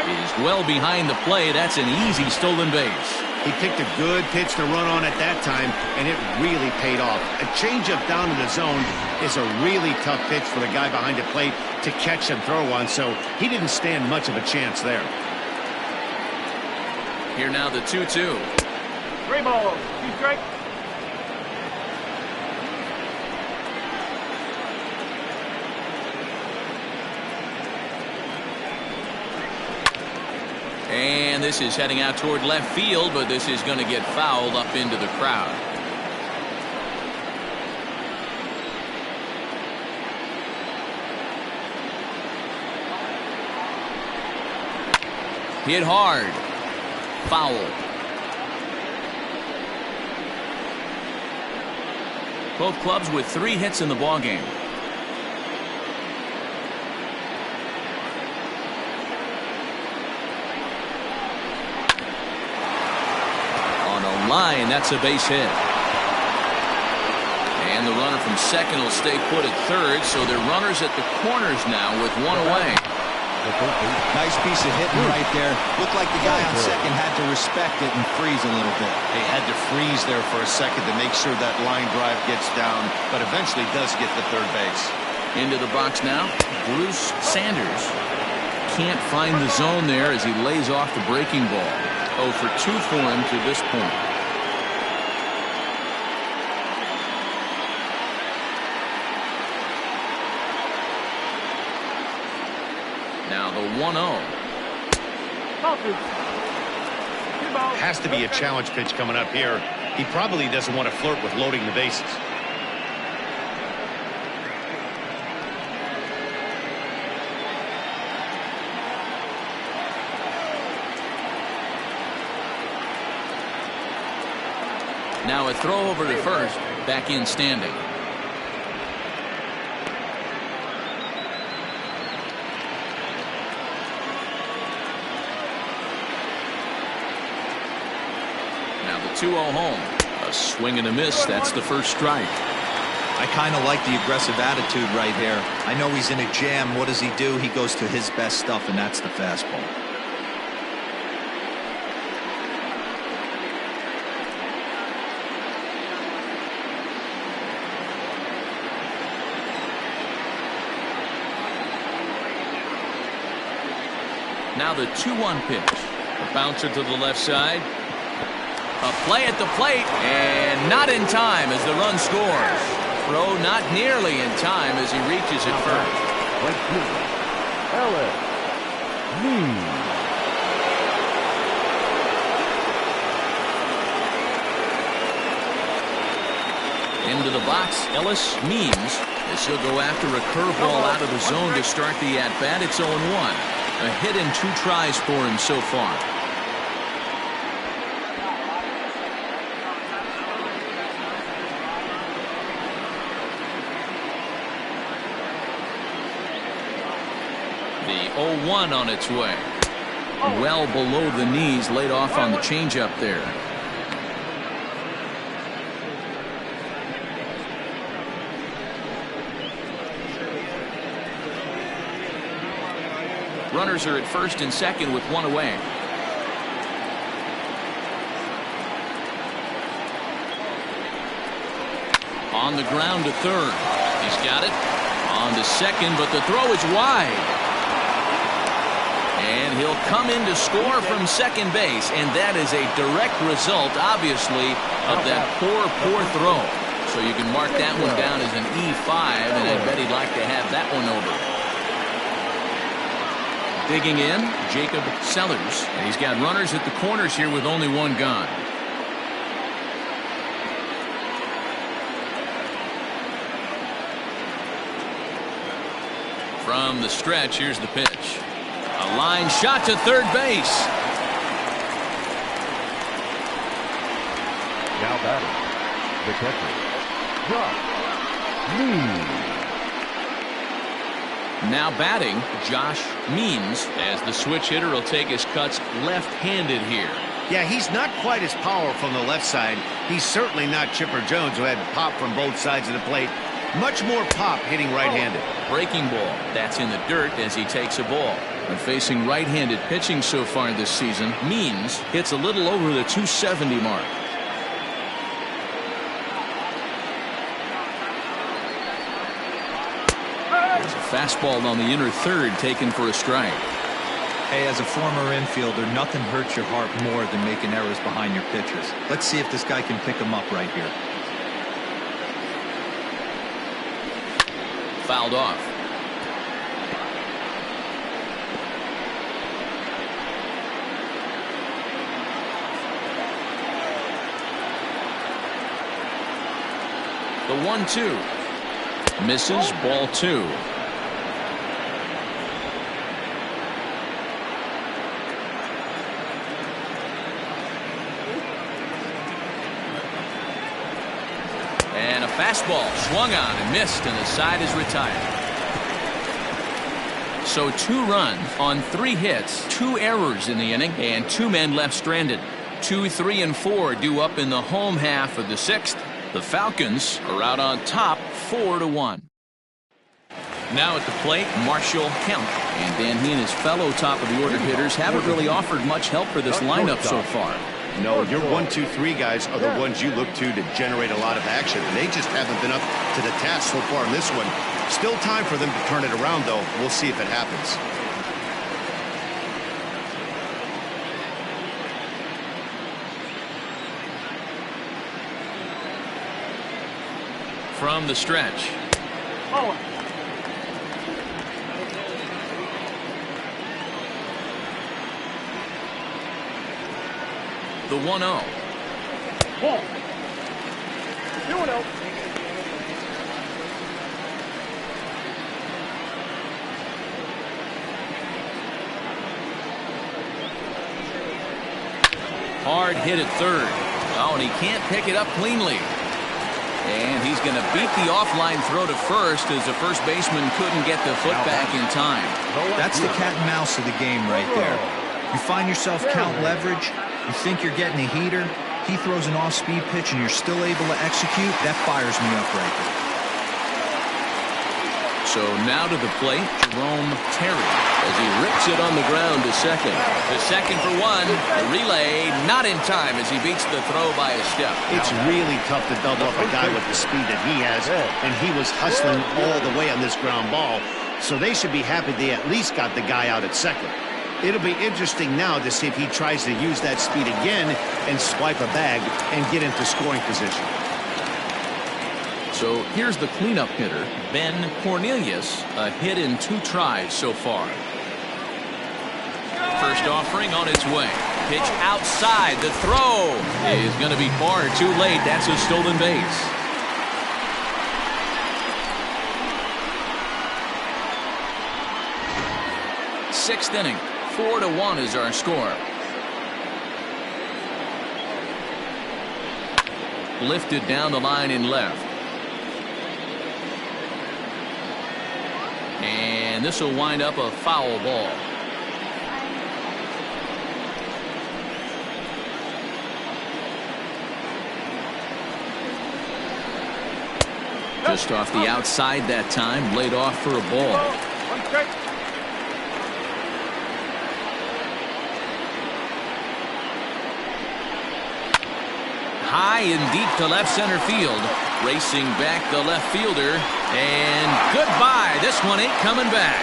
He's well behind the play. That's an easy stolen base. He picked a good pitch to run on at that time, and it really paid off. A changeup down in the zone is a really tough pitch for the guy behind the plate to catch and throw on, so he didn't stand much of a chance there. Here now the 2-2. 3 balls, 2 strikes. And this is heading out toward left field, but this is going to get fouled up into the crowd. Hit hard. Foul. Both clubs with 3 hits in the ballgame. Line, that's a base hit. And the runner from second will stay put at third, so they're runners at the corners now with 1 away. Nice piece of hitting right there. Looked like the guy on second had to respect it and freeze a little bit. They had to freeze there for a second to make sure that line drive gets down, but eventually does get to third base. Into the box now, Bruce Sanders. Can't find the zone there as he lays off the breaking ball. 0 for 2 for him to this point. Now the 1-0. Has to be a challenge pitch coming up here. He probably doesn't want to flirt with loading the bases. Now a throw over to first, back in standing. Now the 2-0 home. A swing and a miss. That's the first strike. I kind of like the aggressive attitude right here. I know he's in a jam. What does he do? He goes to his best stuff, and that's the fastball. Now the 2-1 pitch. A bouncer to the left side. A play at the plate, and not in time as the run scores. Throw not nearly in time as he reaches it first. Into the box, Ellis Means, as he'll go after a curveball out of the zone to start the at-bat. It's 0-1. A hit in 2 tries for him so far. The 0-1 on its way. Well below the knees, laid off on the changeup there. Runners are at first and second with 1 away. On the ground to third. He's got it. On to second, but the throw is wide. And he'll come in to score from second base, and that is a direct result, obviously, of that poor throw. So you can mark that one down as an E5, and I bet he'd like to have that one over. Digging in, Jacob Sellers, and he's got runners at the corners here with only 1 gone. From the stretch, here's the pitch. A line shot to third base. Now batting, the catcher, Josh Means. Now batting, Josh Means, as the switch hitter will take his cuts left-handed here. Yeah, he's not quite as powerful on the left side. He's certainly not Chipper Jones, who had pop from both sides of the plate. Much more pop hitting right-handed. Breaking ball. That's in the dirt as he takes a ball. When facing right-handed pitching so far this season, Means hits a little over the 270 mark. There's a fastball on the inner third taken for a strike. Hey, as a former infielder, nothing hurts your heart more than making errors behind your pitchers. Let's see if this guy can pick them up right here. Fouled off. The 1-2. Misses, ball 2. And a fastball swung on and missed, and the side is retired. So 2 runs on 3 hits, 2 errors in the inning, and 2 men left stranded. 2, 3, and 4 due up in the home half of the 6th. The Falcons are out on top 4-1. Now at the plate, Marshall Kemp. And Dan, he and his fellow top of the order hitters haven't really offered much help for this lineup so far. No, your 1, 2, 3 guys are the ones you look to generate a lot of action. And they just haven't been up to the task so far in this one. Still time for them to turn it around, though. We'll see if it happens. From the stretch. Oh. The 1-0. Ball. 2-0. Hard hit at third. Oh, and he can't pick it up cleanly. And he's going to beat the offline throw to first as the first baseman couldn't get the foot back in time. That's the cat and mouse of the game right there. You find yourself count leverage. You think you're getting a heater. He throws an off-speed pitch and you're still able to execute. That fires me up right there. So now to the plate, Jerome Terry, as he rips it on the ground to second. The second for 1. The relay not in time as he beats the throw by a step. It's really tough to double up a guy with the speed that he has, and he was hustling all the way on this ground ball. So they should be happy they at least got the guy out at second. It'll be interesting now to see if he tries to use that speed again and swipe a bag and get into scoring position. So here's the cleanup hitter, Ben Cornelius, a hit in 2 tries so far. First offering on its way. Pitch outside. The throw is going to be far too late. That's a stolen base. Sixth inning. 4-1 is our score. Lifted down the line in left. And this will wind up a foul ball. Just off the outside that time, laid off for a ball. High and deep to left center field. Racing back the left fielder. And goodbye. This one ain't coming back.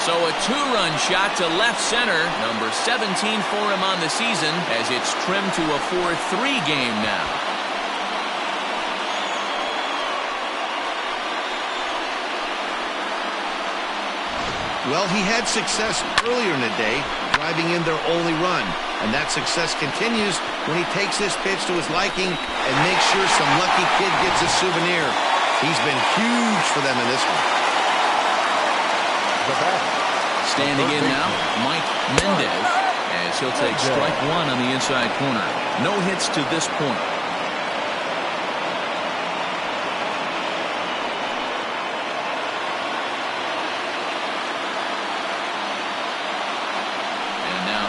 So a 2-run shot to left center. Number 17 for him on the season as it's trimmed to a 4-3 game now. Well, he had success earlier in the day, driving in their only run. And that success continues when he takes this pitch to his liking and makes sure some lucky kid gets a souvenir. He's been huge for them in this one. Standing in now, Mike Mendez, as he'll take strike 1 on the inside corner. No hits to this point.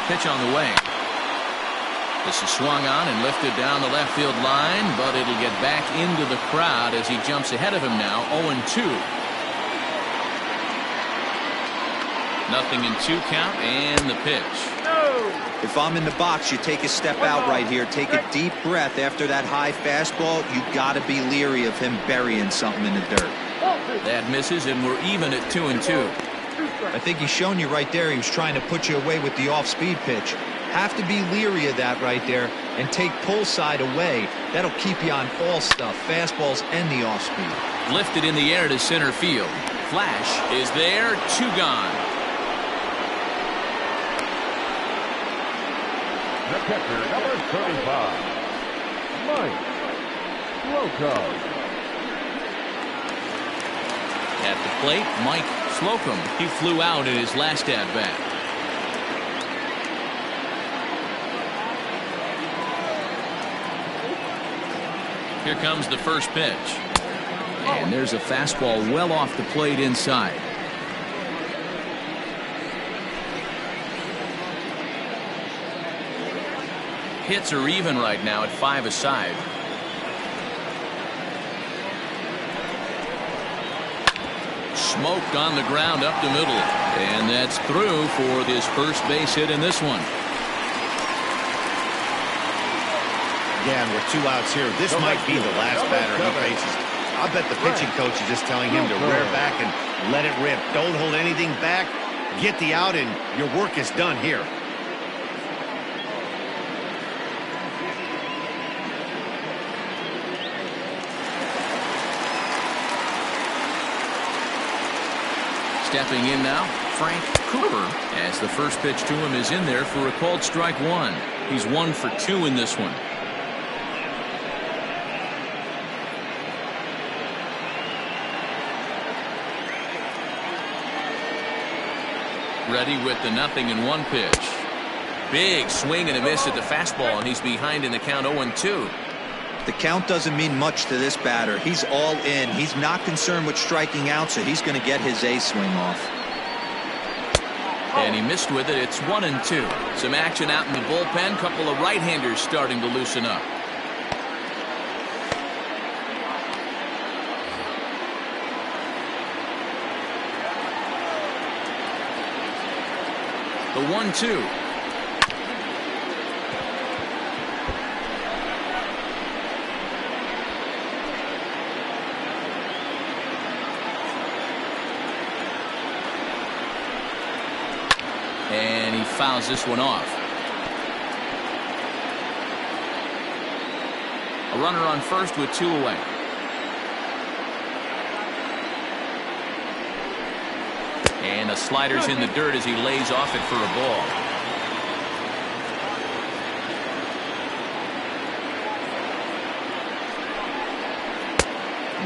Pitch on the way. This is swung on and lifted down the left field line, but it'll get back into the crowd as he jumps ahead of him now, 0-2. 0-2 count, and the pitch. If I'm in the box, you take a step out right here. Take a deep breath after that high fastball. You got to be leery of him burying something in the dirt. That misses, and we're even at 2-2. I think he's shown you right there. He was trying to put you away with the off-speed pitch. Have to be leery of that right there and take pull side away. That'll keep you on all stuff, fastballs and the off-speed. Lifted in the air to center field. Flash is there, 2 gone. The catcher, number 35, Mike Slocum. At the plate, Mike Slocum. He flew out in his last at-bat. Here comes the first pitch. And there's a fastball well off the plate inside. Hits are even right now at 5 aside. Smoked on the ground up the middle. And that's through for this first base hit in this one. Again, with 2 outs here, this might be the last batter he faces. I bet the pitching coach is just telling him to rear back and let it rip. Don't hold anything back. Get the out, and your work is done here. Stepping in now, Frank Cooper, as the first pitch to him is in there for a called strike 1. He's 1 for 2 in this one. Ready with the 0-1 pitch. Big swing and a miss at the fastball, and he's behind in the count 0-2. The count doesn't mean much to this batter. He's all in. He's not concerned with striking out, so he's going to get his A swing off. And he missed with it. It's 1-2. Some action out in the bullpen. Couple of right-handers starting to loosen up. The 1-2. And he fouls this one off. A runner on first with 2 away. And the slider's in the dirt as he lays off it for a ball.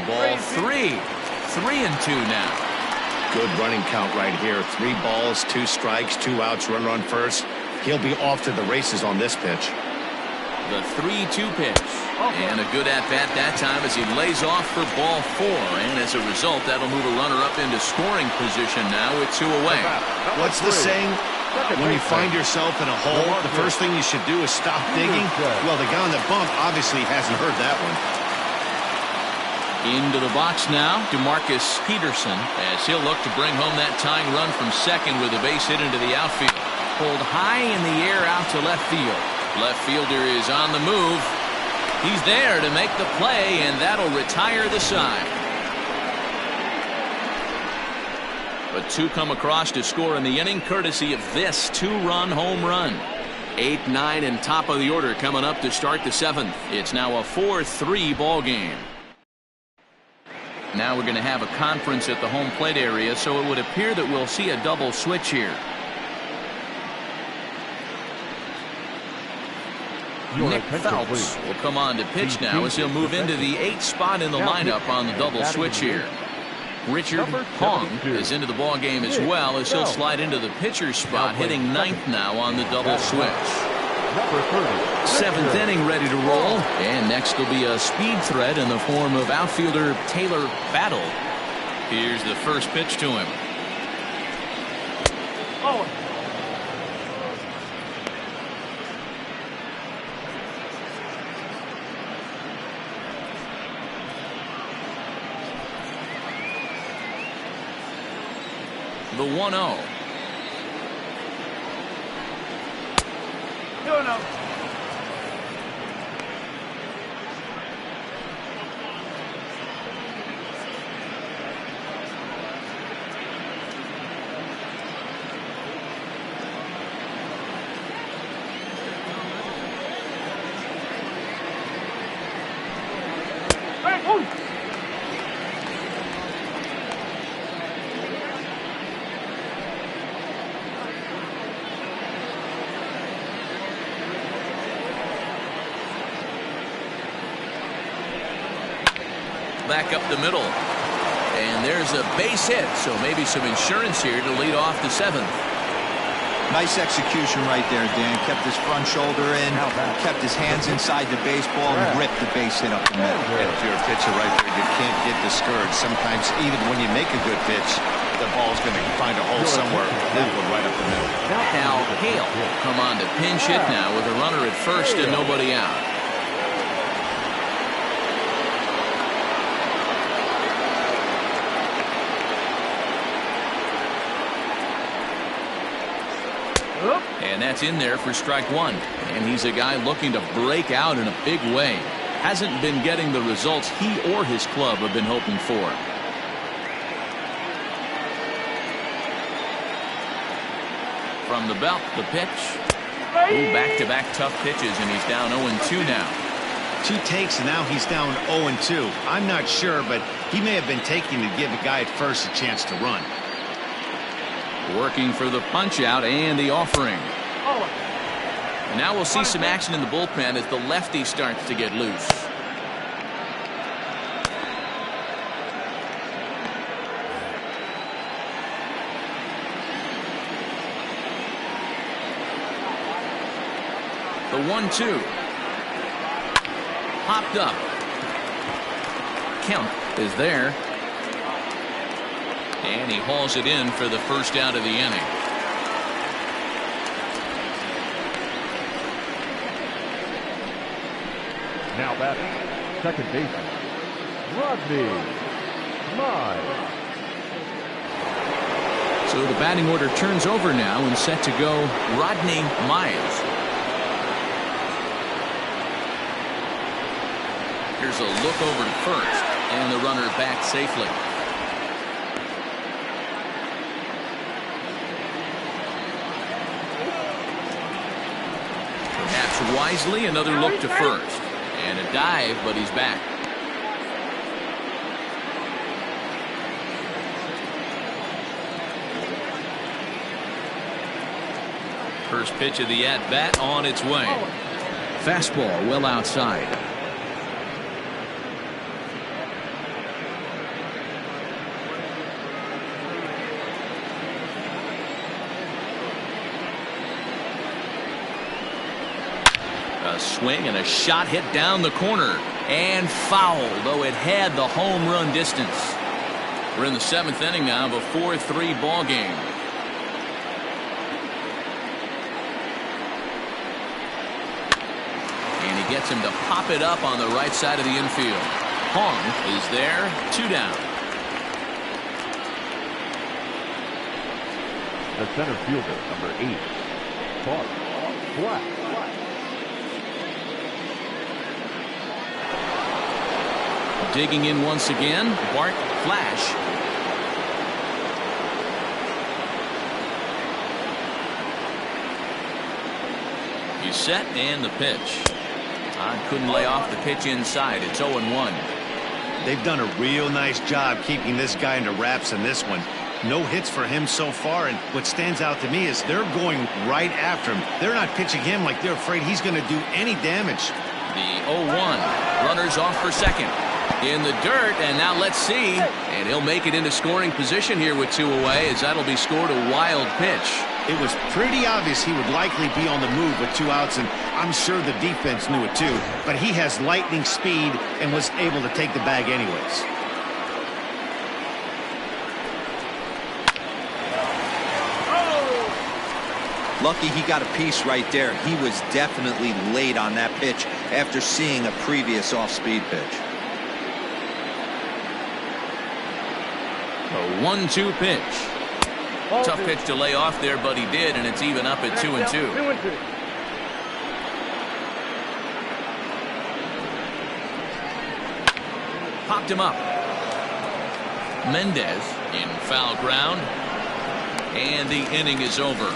Ball 3. 3-2 now. Good running count right here. 3 balls, 2 strikes, 2 outs, runner on first. He'll be off to the races on this pitch. The 3-2 pitch. And a good at-bat that time as he lays off for ball 4. And as a result, that'll move a runner up into scoring position now with 2 away. What's the saying? When you find yourself in a hole, the first thing you should do is stop digging. Well, the guy on the bump obviously hasn't heard that one. Into the box now, DeMarcus Peterson, as he'll look to bring home that tying run from second with a base hit into the outfield. Pulled high in the air out to left field. Left fielder is on the move. He's there to make the play, and that'll retire the side. But 2 come across to score in the inning, courtesy of this 2-run home run. 8, 9, and top of the order coming up to start the 7th. It's now a 4-3 ball game. Now we're going to have a conference at the home plate area, so it would appear that we'll see a double switch here. Nick Phelps will come on to pitch now as he'll move into the 8th spot in the lineup on the double switch here. Richard Hong is into the ball game as well as he'll slide into the pitcher's spot, hitting 9th now on the double switch. 7th inning ready to roll, and next will be a speed threat in the form of outfielder Taylor Battle. Here's the first pitch to him. The 1-0. 2-0. Back up the middle. And there's a base hit, so maybe some insurance here to lead off the 7th. Nice execution right there, Dan. Kept his front shoulder in, kept his hands inside the baseball, and ripped the base hit up the middle. And if you're a pitcher right there, you can't get discouraged. Sometimes even when you make a good pitch, the ball's going to find a hole somewhere. That one right up the middle. Now Hale come on to pinch hit now with a runner at first and nobody out. And that's in there for strike 1. And he's a guy looking to break out in a big way. Hasn't been getting the results he or his club have been hoping for. From the belt, the pitch. Back-to-back tough pitches, and he's down 0-2 now. 2 takes, and now he's down 0-2. I'm not sure, but he may have been taking to give a guy at first a chance to run. Working for the punch-out and the offering. And now we'll see some action in the bullpen as the lefty starts to get loose. The 1-2. Popped up. Count is there. And he hauls it in for the first out of the inning. Now batting, second baseman, Rodney Miles. So the batting order turns over now and set to go Rodney Miles. Here's a look over to first, and the runner back safely. Perhaps wisely, another look to first. And a dive, but he's back. First pitch of the at-bat on its way. Fastball well outside. A swing and a shot hit down the corner and foul, though it had the home run distance. We're in the 7th inning now of a 4-3 ball game. And he gets him to pop it up on the right side of the infield. Hong is there, 2 down. The center fielder, number 8, Bart Black. Digging in once again, Bart Flash. He's set and the pitch. Couldn't lay off the pitch inside. It's 0-1. They've done a real nice job keeping this guy into wraps in this one. No hits for him so far, and what stands out to me is they're going right after him. They're not pitching him like they're afraid he's going to do any damage. The 0-1. Runners off for second. In the dirt, and now let's see. And he'll make it into scoring position here with 2 away, as that'll be scored a wild pitch. It was pretty obvious he would likely be on the move with 2 outs, and I'm sure the defense knew it too. But he has lightning speed and was able to take the bag anyways. Lucky he got a piece right there. He was definitely late on that pitch after seeing a previous off-speed pitch. A 1-2 pitch. Tough pitch to lay off there, but he did, and it's even up at 2-2. popped him up. Mendez in foul ground. And the inning is over.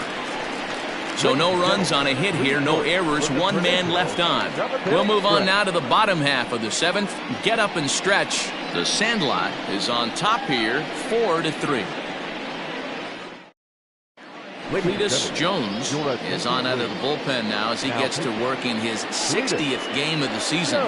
So no runs on a hit here, no errors, one man left on. We'll move on now to the bottom half of the seventh. Get up and stretch. The Sandlot is on top here, 4-3. Cletus Jones is on out of the bullpen now as he gets to work in his 60th game of the season.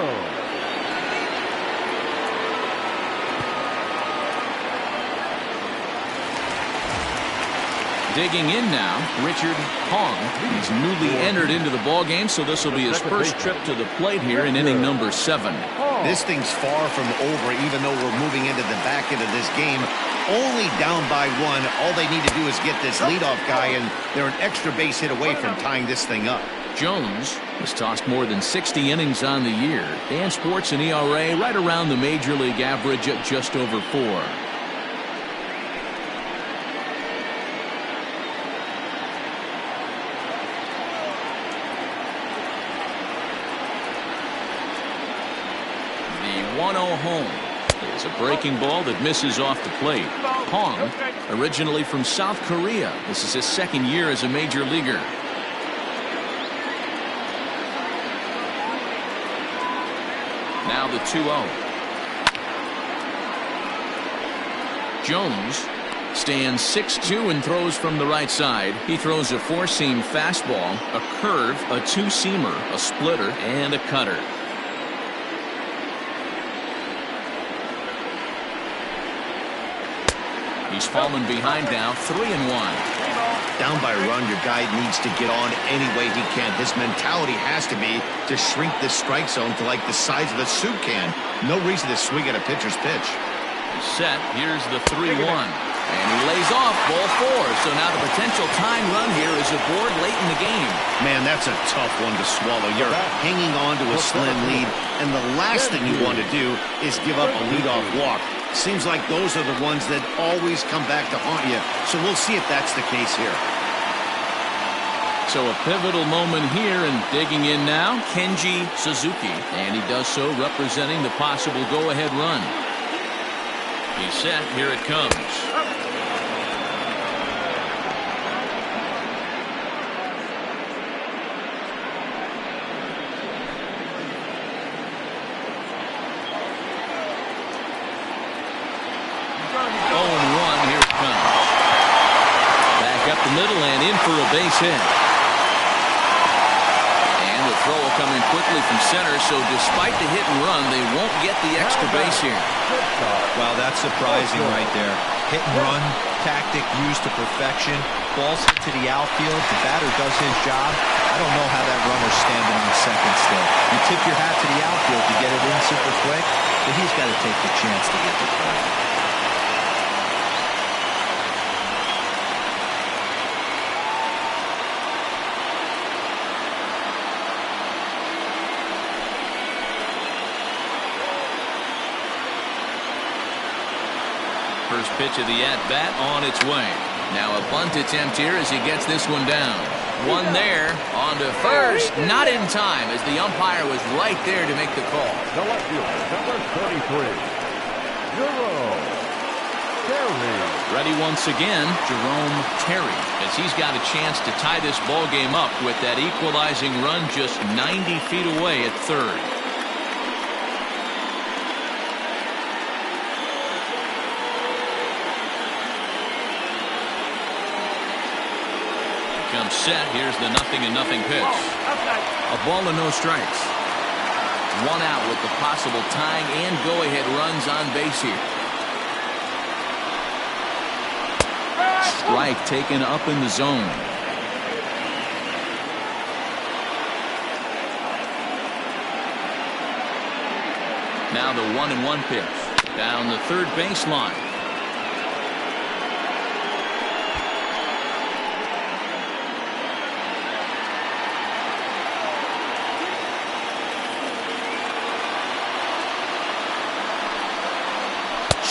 Digging in now, Richard Hong. He's newly entered into the ballgame, so this will be his first trip to the plate here in inning number 7. This thing's far from over, even though we're moving into the back end of this game. Only down by 1. All they need to do is get this leadoff guy, and they're an extra base hit away from tying this thing up. Jones has tossed more than 60 innings on the year and sports an ERA right around the major league average at just over 4. The 1-0 home is a breaking ball that misses off the plate. Hong, originally from South Korea. This is his second year as a major leaguer. Now the 2-0. Jones stands 6'2" and throws from the right side. He throws a 4-seam fastball, a curve, a 2-seamer, a splitter, and a cutter. He's fallen behind now, 3-1. Down by a run, your guy needs to get on any way he can. His mentality has to be to shrink this strike zone to like the size of a soup can. No reason to swing at a pitcher's pitch. He's set. Here's the 3-1. And he lays off ball 4. So now the potential tying run here is aboard late in the game. Man, that's a tough one to swallow. You're hanging on to a slim lead, and the last thing you want to do is give up a leadoff walk. Seems like those are the ones that always come back to haunt you. So we'll see if that's the case here. So a pivotal moment here, and digging in now, Kenji Suzuki. And he does so representing the possible go-ahead run. He's set. Here it comes. Middle and in for a base hit. And the throw coming quickly from center, so despite the hit and run, they won't get the extra base here. Well, that's surprising right there. Hit and run tactic used to perfection. Balls hit to the outfield. The batter does his job. I don't know how that runner's standing on second still. You tip your hat to the outfield to get it in super quick, but he's got to take the chance to get to third. First pitch of the at-bat on its way. Now a bunt attempt here as he gets this one down. One there, on to first, not in time as the umpire was right there to make the call. The left fielder, number 33, Jerome Terry. Ready once again, Jerome Terry, as he's got a chance to tie this ball game up with that equalizing run just 90 feet away at third. Comes set. Here's the 0-0 pitch. A ball and no strikes. One out with the possible tying and go-ahead runs on base here. Strike taken up in the zone. Now the 1-1 pitch down the third baseline.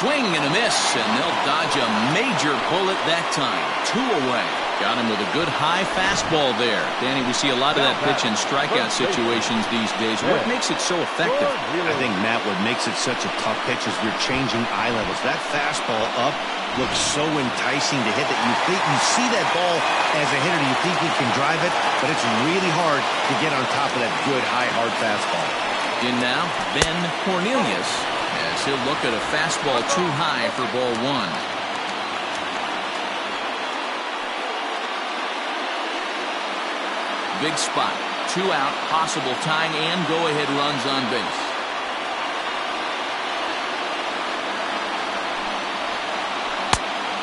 swing and a miss, and they'll dodge a major bullet that time. 2 away. Got him with a good high fastball there. Danny, we see a lot of that pitch in strikeout situations these days. What makes it so effective? I think, Matt, what makes it such a tough pitch is you're changing eye levels. That fastball up looks so enticing to hit that you think you see that ball as a hitter, you think you can drive it, but it's really hard to get on top of that good high hard fastball. In now, Ben Cornelius, as he'll look at a fastball too high for ball 1. Big spot, 2 out, possible tying and go-ahead runs on base.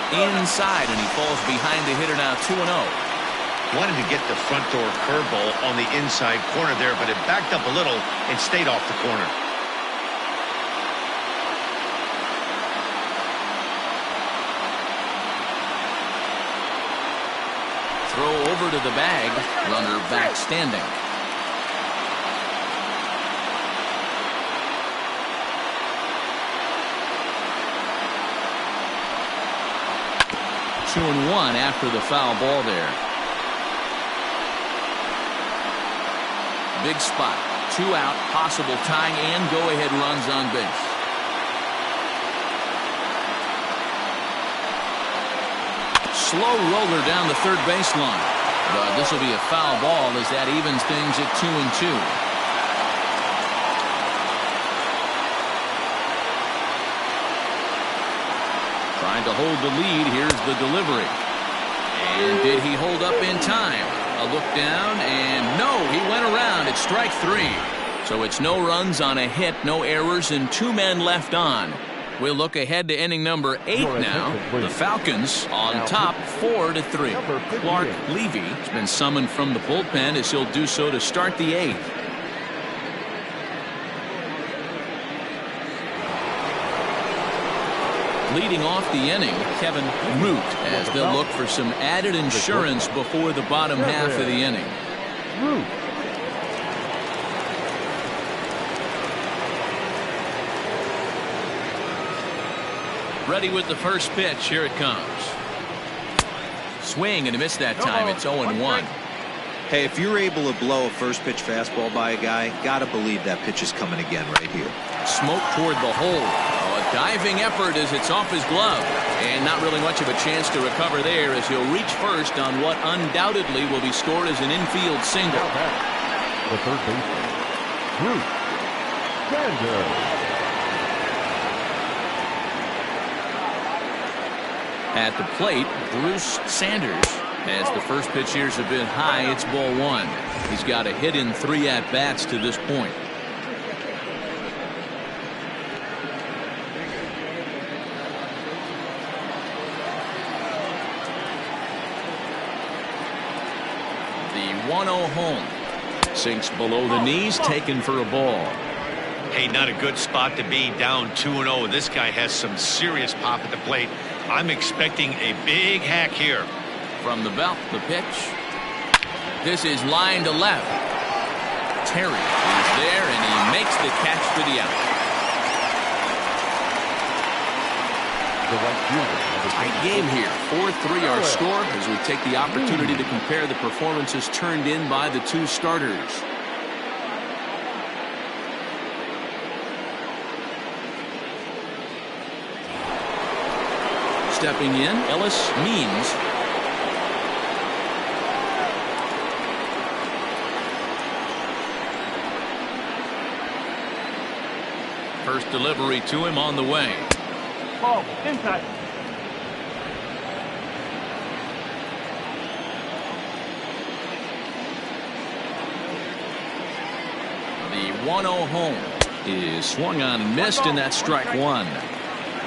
Inside, and he falls behind the hitter now, 2-0. Wanted to get the front door curveball on the inside corner there, but it backed up a little and stayed off the corner. Throw over to the bag, runner back standing. Two and 1 after the foul ball there. Big spot, 2 out, possible tying and go-ahead runs on base. Slow roller down the third baseline. But this will be a foul ball as that evens things at 2 and 2. Trying to hold the lead. Here's the delivery. And did he hold up in time? A look down, and no, he went around. It's strike 3. So it's no runs on a hit, no errors, and 2 men left on. We'll look ahead to inning number 8 now. The Falcons on top 4-3. Clark Levy has been summoned from the bullpen as he'll do so to start the 8th. Leading off the inning, Kevin Root, as they'll look for some added insurance before the bottom half of the inning. Ready with the first pitch. Here it comes. Swing and a miss that time. It's 0-1. Hey, if you're able to blow a first pitch fastball by a guy, gotta believe that pitch is coming again right here. Smoke toward the hole. Oh, a diving effort as it's off his glove. And not really much of a chance to recover there as he'll reach first on what undoubtedly will be scored as an infield single. The third baseman, Bruce Xanadu. At the plate, Bruce Sanders, as the first pitch here is a bit high. It's ball 1. He's got a hit in 3 at-bats to this point. The 1-0 home. Sinks below the knees, taken for a ball. Hey, not a good spot to be, down 2-0. This guy has some serious pop at the plate. I'm expecting a big hack here. From the belt, the pitch. This is line to left. Terry is there, and he makes the catch for the out. Tight game here. 4-3 our score as we take the opportunity to compare the performances turned in by the 2 starters. Stepping in, Ellis Means. First delivery to him on the way. Ball, inside. The 1-0 home is swung on and missed, and that's strike 1.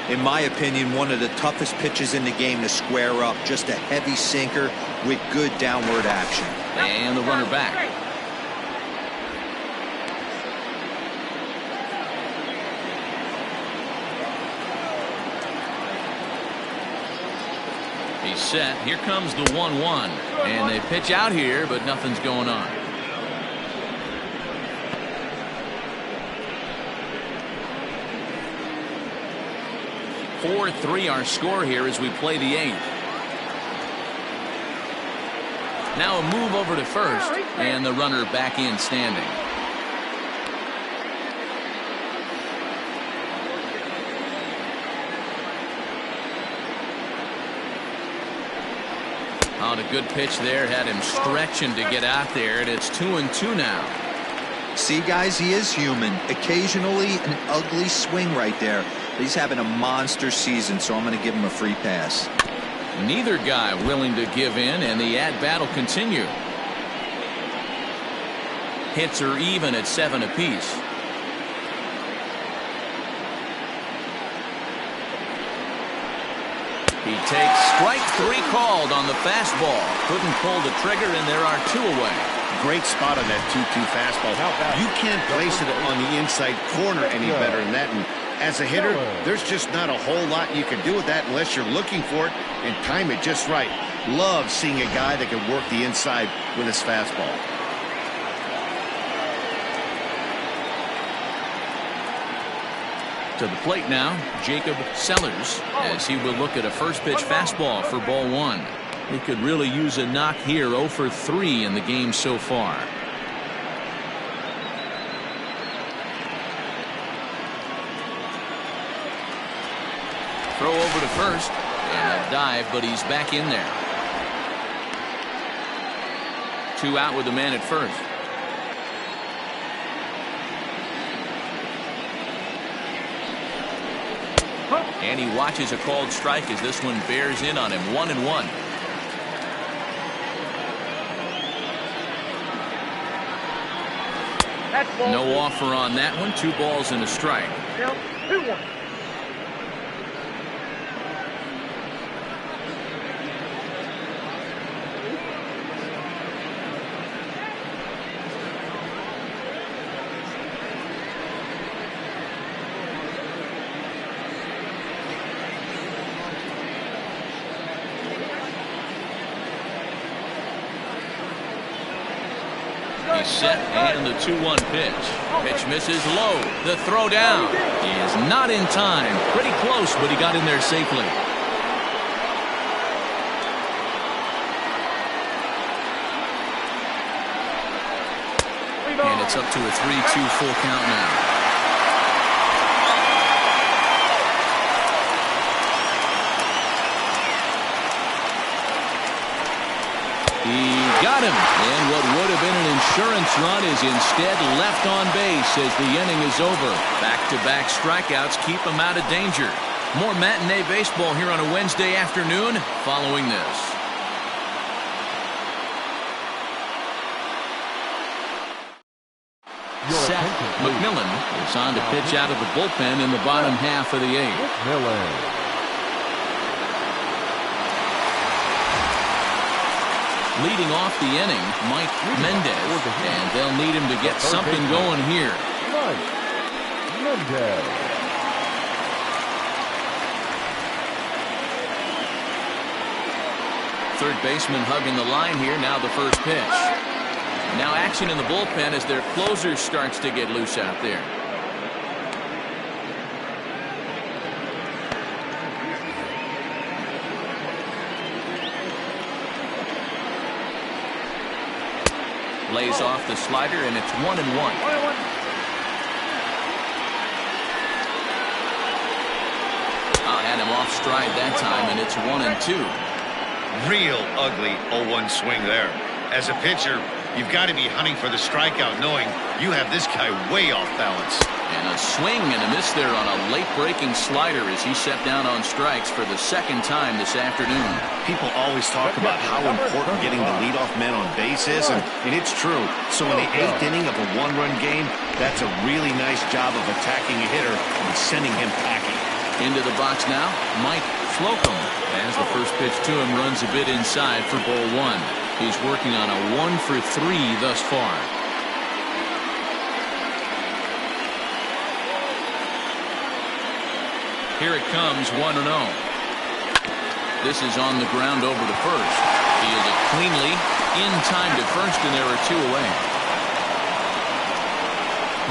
In my opinion, one of the toughest pitches in the game to square up. Just a heavy sinker with good downward action. And the runner back. He's set. Here comes the 1-1. And they pitch out here, but nothing's going on. 4-3 our score here as we play the 8th. Now a move over to first, and the runner back in standing. On a good pitch there, had him stretching to get out there, and it's 2-2 now. See, guys, he is human. Occasionally an ugly swing right there. He's having a monster season, so I'm going to give him a free pass. Neither guy willing to give in, and the at-bat will continue. Hits are even at 7 apiece. He takes strike 3 called on the fastball. Couldn't pull the trigger, and there are 2 away. Great spot on that 2-2 fastball. You can't place it on the inside corner any better than that. And as a hitter, there's just not a whole lot you can do with that unless you're looking for it and time it just right. Love seeing a guy that can work the inside with his fastball. To the plate now, Jacob Sellers, as he will look at a first pitch fastball for ball 1. He could really use a knock here. 0 for 3 in the game so far. Throw over to first, and a dive, but he's back in there. 2 out with the man at first. And he watches a called strike as this one bears in on him. 1-1. No offer on that one. 2 balls and a strike. 2-1. He's set, and the 2-1 pitch. Pitch misses low. The throw down. He is not in time. Pretty close, but he got in there safely. And it's up to a 3-2 full count now. He got him, and what would have been an insurance run is instead left on base as the inning is over. Back-to-back strikeouts keep him out of danger. More matinee baseball here on a Wednesday afternoon following this. Seth McMillan is on to pitch out of the bullpen in the bottom half of the 8th. Leading off the inning, Mike Mendez, and they'll need him to get something going here. Third baseman hugging the line here. Now the first pitch. Now action in the bullpen as their closer starts to get loose out there. Lays off the slider, and it's 1-1. Had him off stride that time, and it's 1-2. Real ugly 0-1 swing there. As a pitcher, you've got to be hunting for the strikeout, knowing you have this guy way off balance. And a swing and a miss there on a late-breaking slider as he set down on strikes for the second time this afternoon. People always talk about how important getting the leadoff man on base is, and it's true. So in the 8th inning of a 1-run game, that's a really nice job of attacking a hitter and sending him packing. Into the box now, Mike Slocum, as the first pitch to him runs a bit inside for ball 1. He's working on a 1 for 3 thus far. Here it comes, 1-0. This is on the ground over to first. Fielded cleanly, in time to first, and there are 2 away.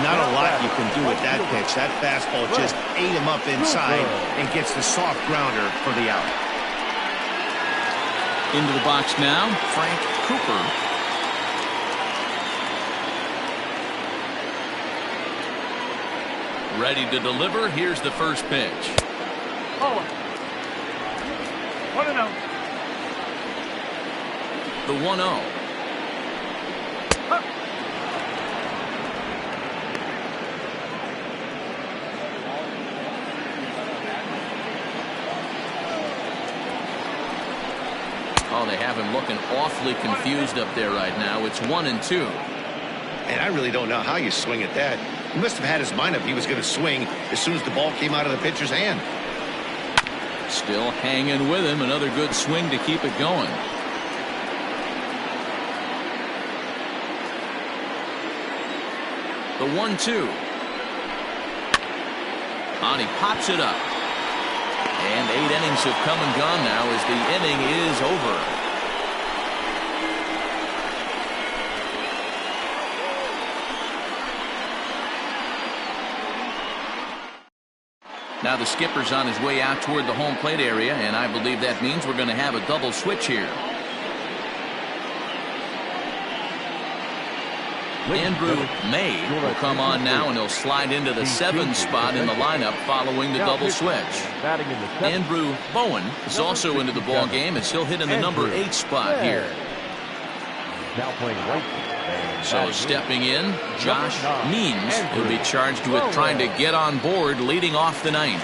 Not a lot you can do with that pitch. That fastball just ate him up inside and gets the soft grounder for the out. Into the box now, Frank Cooper. Ready to deliver. Here's the first pitch. Oh. 1-0. The 1-0. Oh, they have him looking awfully confused up there right now. It's 1-2. And I really don't know how you swing at that. He must have had his mind up he was going to swing as soon as the ball came out of the pitcher's hand. Still hanging with him. Another good swing to keep it going. The 1-2. And he pops it up. And 8 innings have come and gone now as the inning is over. Now the skipper's on his way out toward the home plate area, and I believe that means we're going to have a double switch here. Andrew May will come on now, and he'll slide into the 7 spot in the lineup following the double switch. Andrew Bowen is also into the ball game as he'll hit in the number 8 spot here. Now playing right. So stepping in, Josh Means will be charged with trying to get on board leading off the 9th.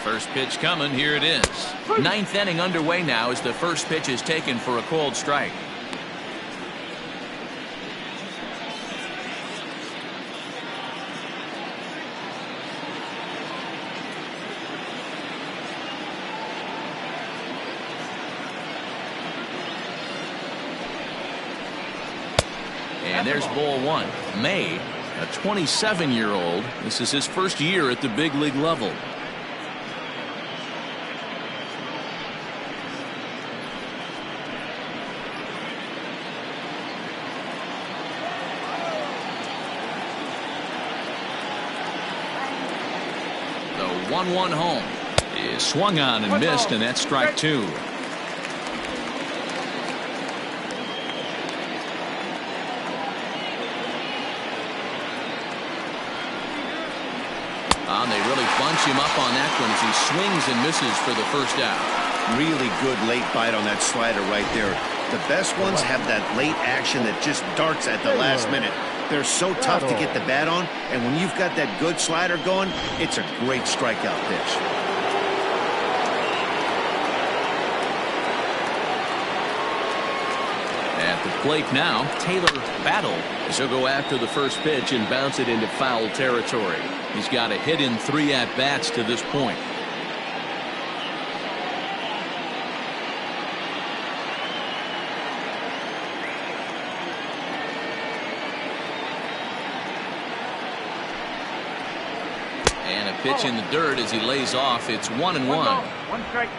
First pitch coming. Here it is. 9th inning underway now as the first pitch is taken for a cold strike. And there's ball 1. May, a 27-year-old. This is his first year at the big league level. The 1-1 home is swung on and missed, and that's strike 2. They really bunch him up on that one as he swings and misses for the first out. Really good late bite on that slider right there. The best ones have that late action that just darts at the last minute. They're so tough to get the bat on, and when you've got that good slider going, it's a great strikeout pitch. At the plate now, Taylor Battle as he'll go after the first pitch and bounce it into foul territory. He's got a hit in 3 at-bats to this point. And a pitch in the dirt as he lays off. It's 1-1. 1 strike.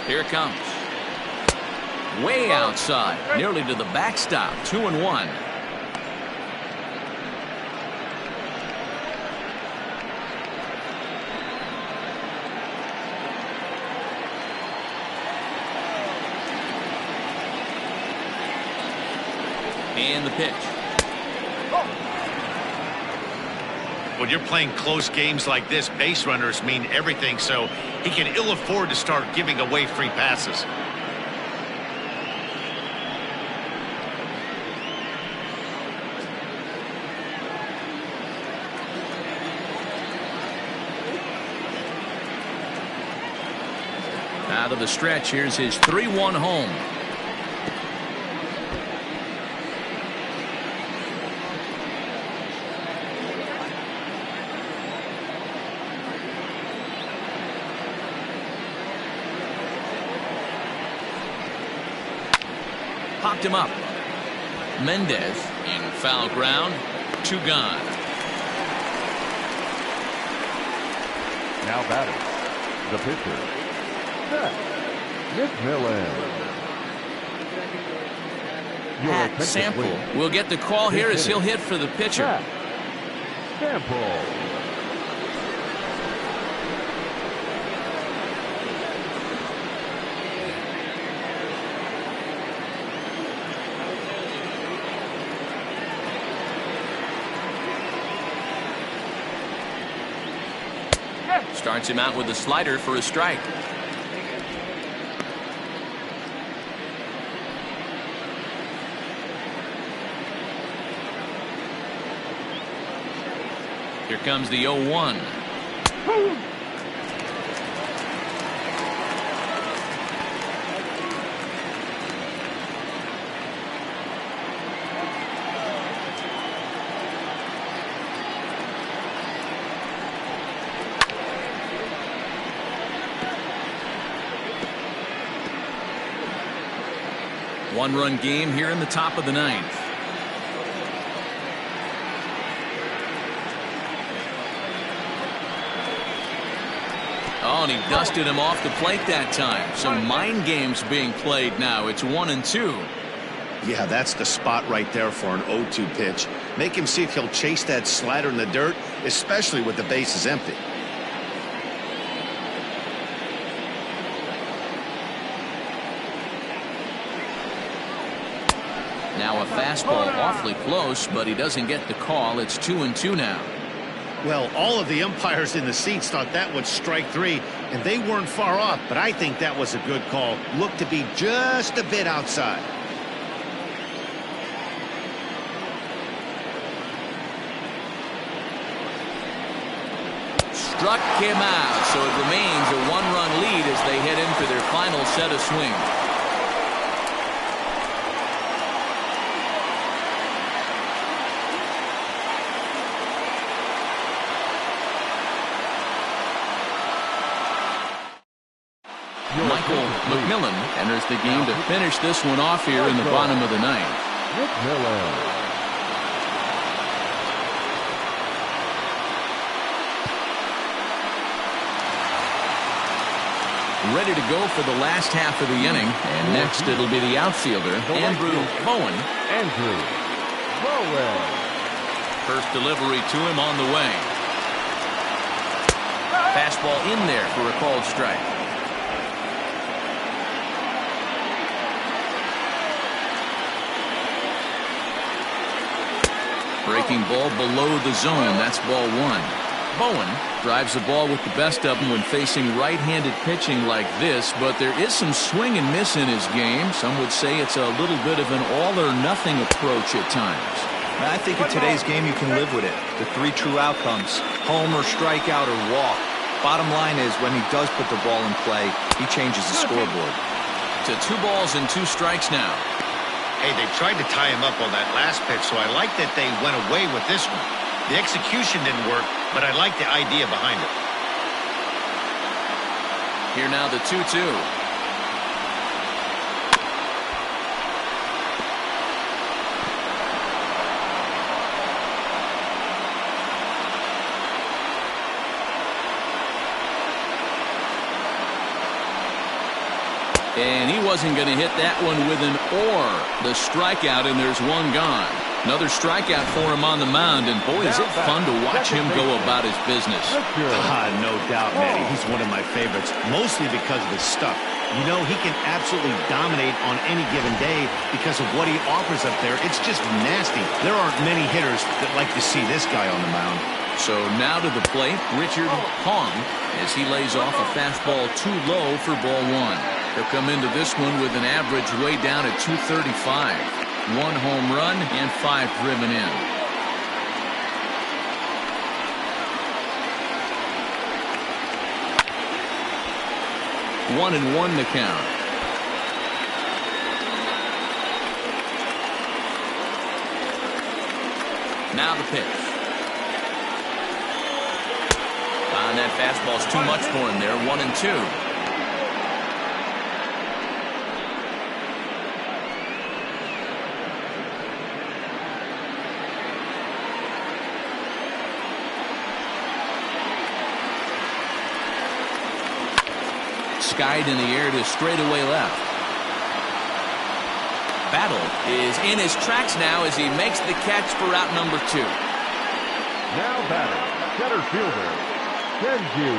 Here it comes. Way outside, nearly to the backstop. 2-1. And the pitch. When you're playing close games like this, base runners mean everything, so he can ill afford to start giving away free passes. Out of the stretch, here's his 3-1 home. Popped him up. Mendez in foul ground. 2 gone. Now batting, the pitcher, Seth McMillan. Pat Sample will get the call here as he'll hit for the pitcher. Pat Sample. Starts him out with a slider for a strike. Here comes the 0-1. One-run game here in the top of the ninth. Oh, and he dusted him off the plate that time. Some mind games being played now. It's 1-2. Yeah, that's the spot right there for an 0-2 pitch. Make him see if he'll chase that slider in the dirt, especially with the bases empty. Now a fastball awfully close, but he doesn't get the call. It's 2-2 now. Well, all of the umpires in the seats thought that was strike three, and they weren't far off, but I think that was a good call. Looked to be just a bit outside. Struck him out, so it remains a one-run lead as they head in for their final set of swings. Michael McMillan enters the game to finish this one off here in the bottom of the ninth. McMillan. Ready to go for the last half of the inning, and next it'll be the outfielder, Andrew Bowen. Andrew Bowen. First delivery to him on the way. Fastball in there for a called strike. Breaking ball below the zone. That's ball one. Bowen drives the ball with the best of them when facing right-handed pitching like this, but there is some swing and miss in his game. Some would say it's a little bit of an all-or-nothing approach at times. I think in today's game you can live with it. The three true outcomes: home or strikeout or walk. Bottom line is when he does put the ball in play, he changes the scoreboard. To 2 balls and 2 strikes now. Hey, they tried to tie him up on that last pitch, so I like that they went away with this one. The execution didn't work, but I like the idea behind it. Here now the 2-2. And he wasn't going to hit that one with an or. The strikeout, and there's one gone. Another strikeout for him on the mound, and boy, is it fun to watch him go about his business. No doubt, Matty. He's one of my favorites, mostly because of his stuff. You know, he can absolutely dominate on any given day because of what he offers up there. It's just nasty. There aren't many hitters that like to see this guy on the mound. So now to the plate, Richard Hong, as he lays off a fastball too low for ball one. He'll come into this one with an average way down at 235. 1 home run and 5 driven in. One and one the count. Now the pitch. And that fastball's too much for him there. 1-2. skied in the air to straightaway left. Battle is in his tracks now as he makes the catch for route number 2. Now batting, center fielder, Kenji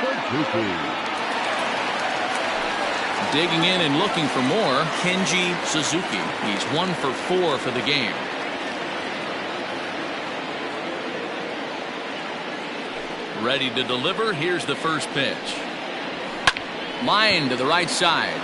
Suzuki. Digging in and looking for more, Kenji Suzuki. He's 1 for 4 for the game. Ready to deliver. Here's the first pitch. Line to the right side.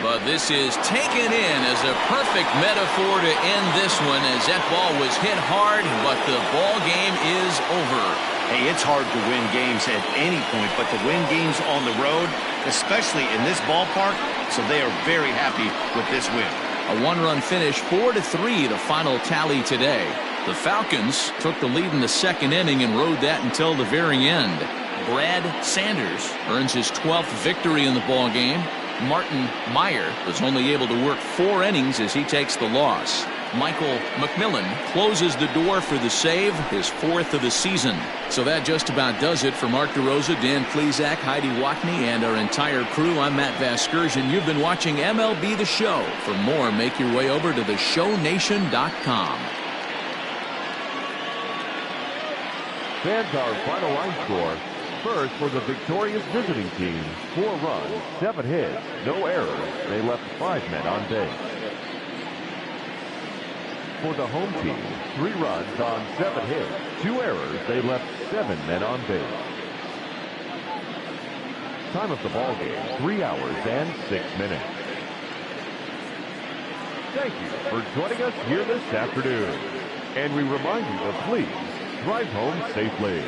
But this is taken in as a perfect metaphor to end this one, as that ball was hit hard, but the ball game is over. Hey, it's hard to win games at any point, but to win games on the road, especially in this ballpark, so they are very happy with this win. A 1-run finish, 4-3, the final tally today. The Falcons took the lead in the second inning and rode that until the very end. Brad Sanders earns his 12th victory in the ball game. Martin Meyer was only able to work 4 innings as he takes the loss. Michael McMillan closes the door for the save, his 4th of the season. So that just about does it for Mark DeRosa, Dan Plesac, Heidi Watney, and our entire crew. I'm Matt Vasgersian. You've been watching MLB The Show. For more, make your way over to theshownation.com. Fans, our final line score. First for the victorious visiting team, 4 runs, 7 hits, no errors. They left 5 men on base. For the home team, 3 runs on 7 hits, 2 errors. They left 7 men on base. Time of the ball game, 3 hours and 6 minutes. Thank you for joining us here this afternoon. And we remind you to please drive home safely.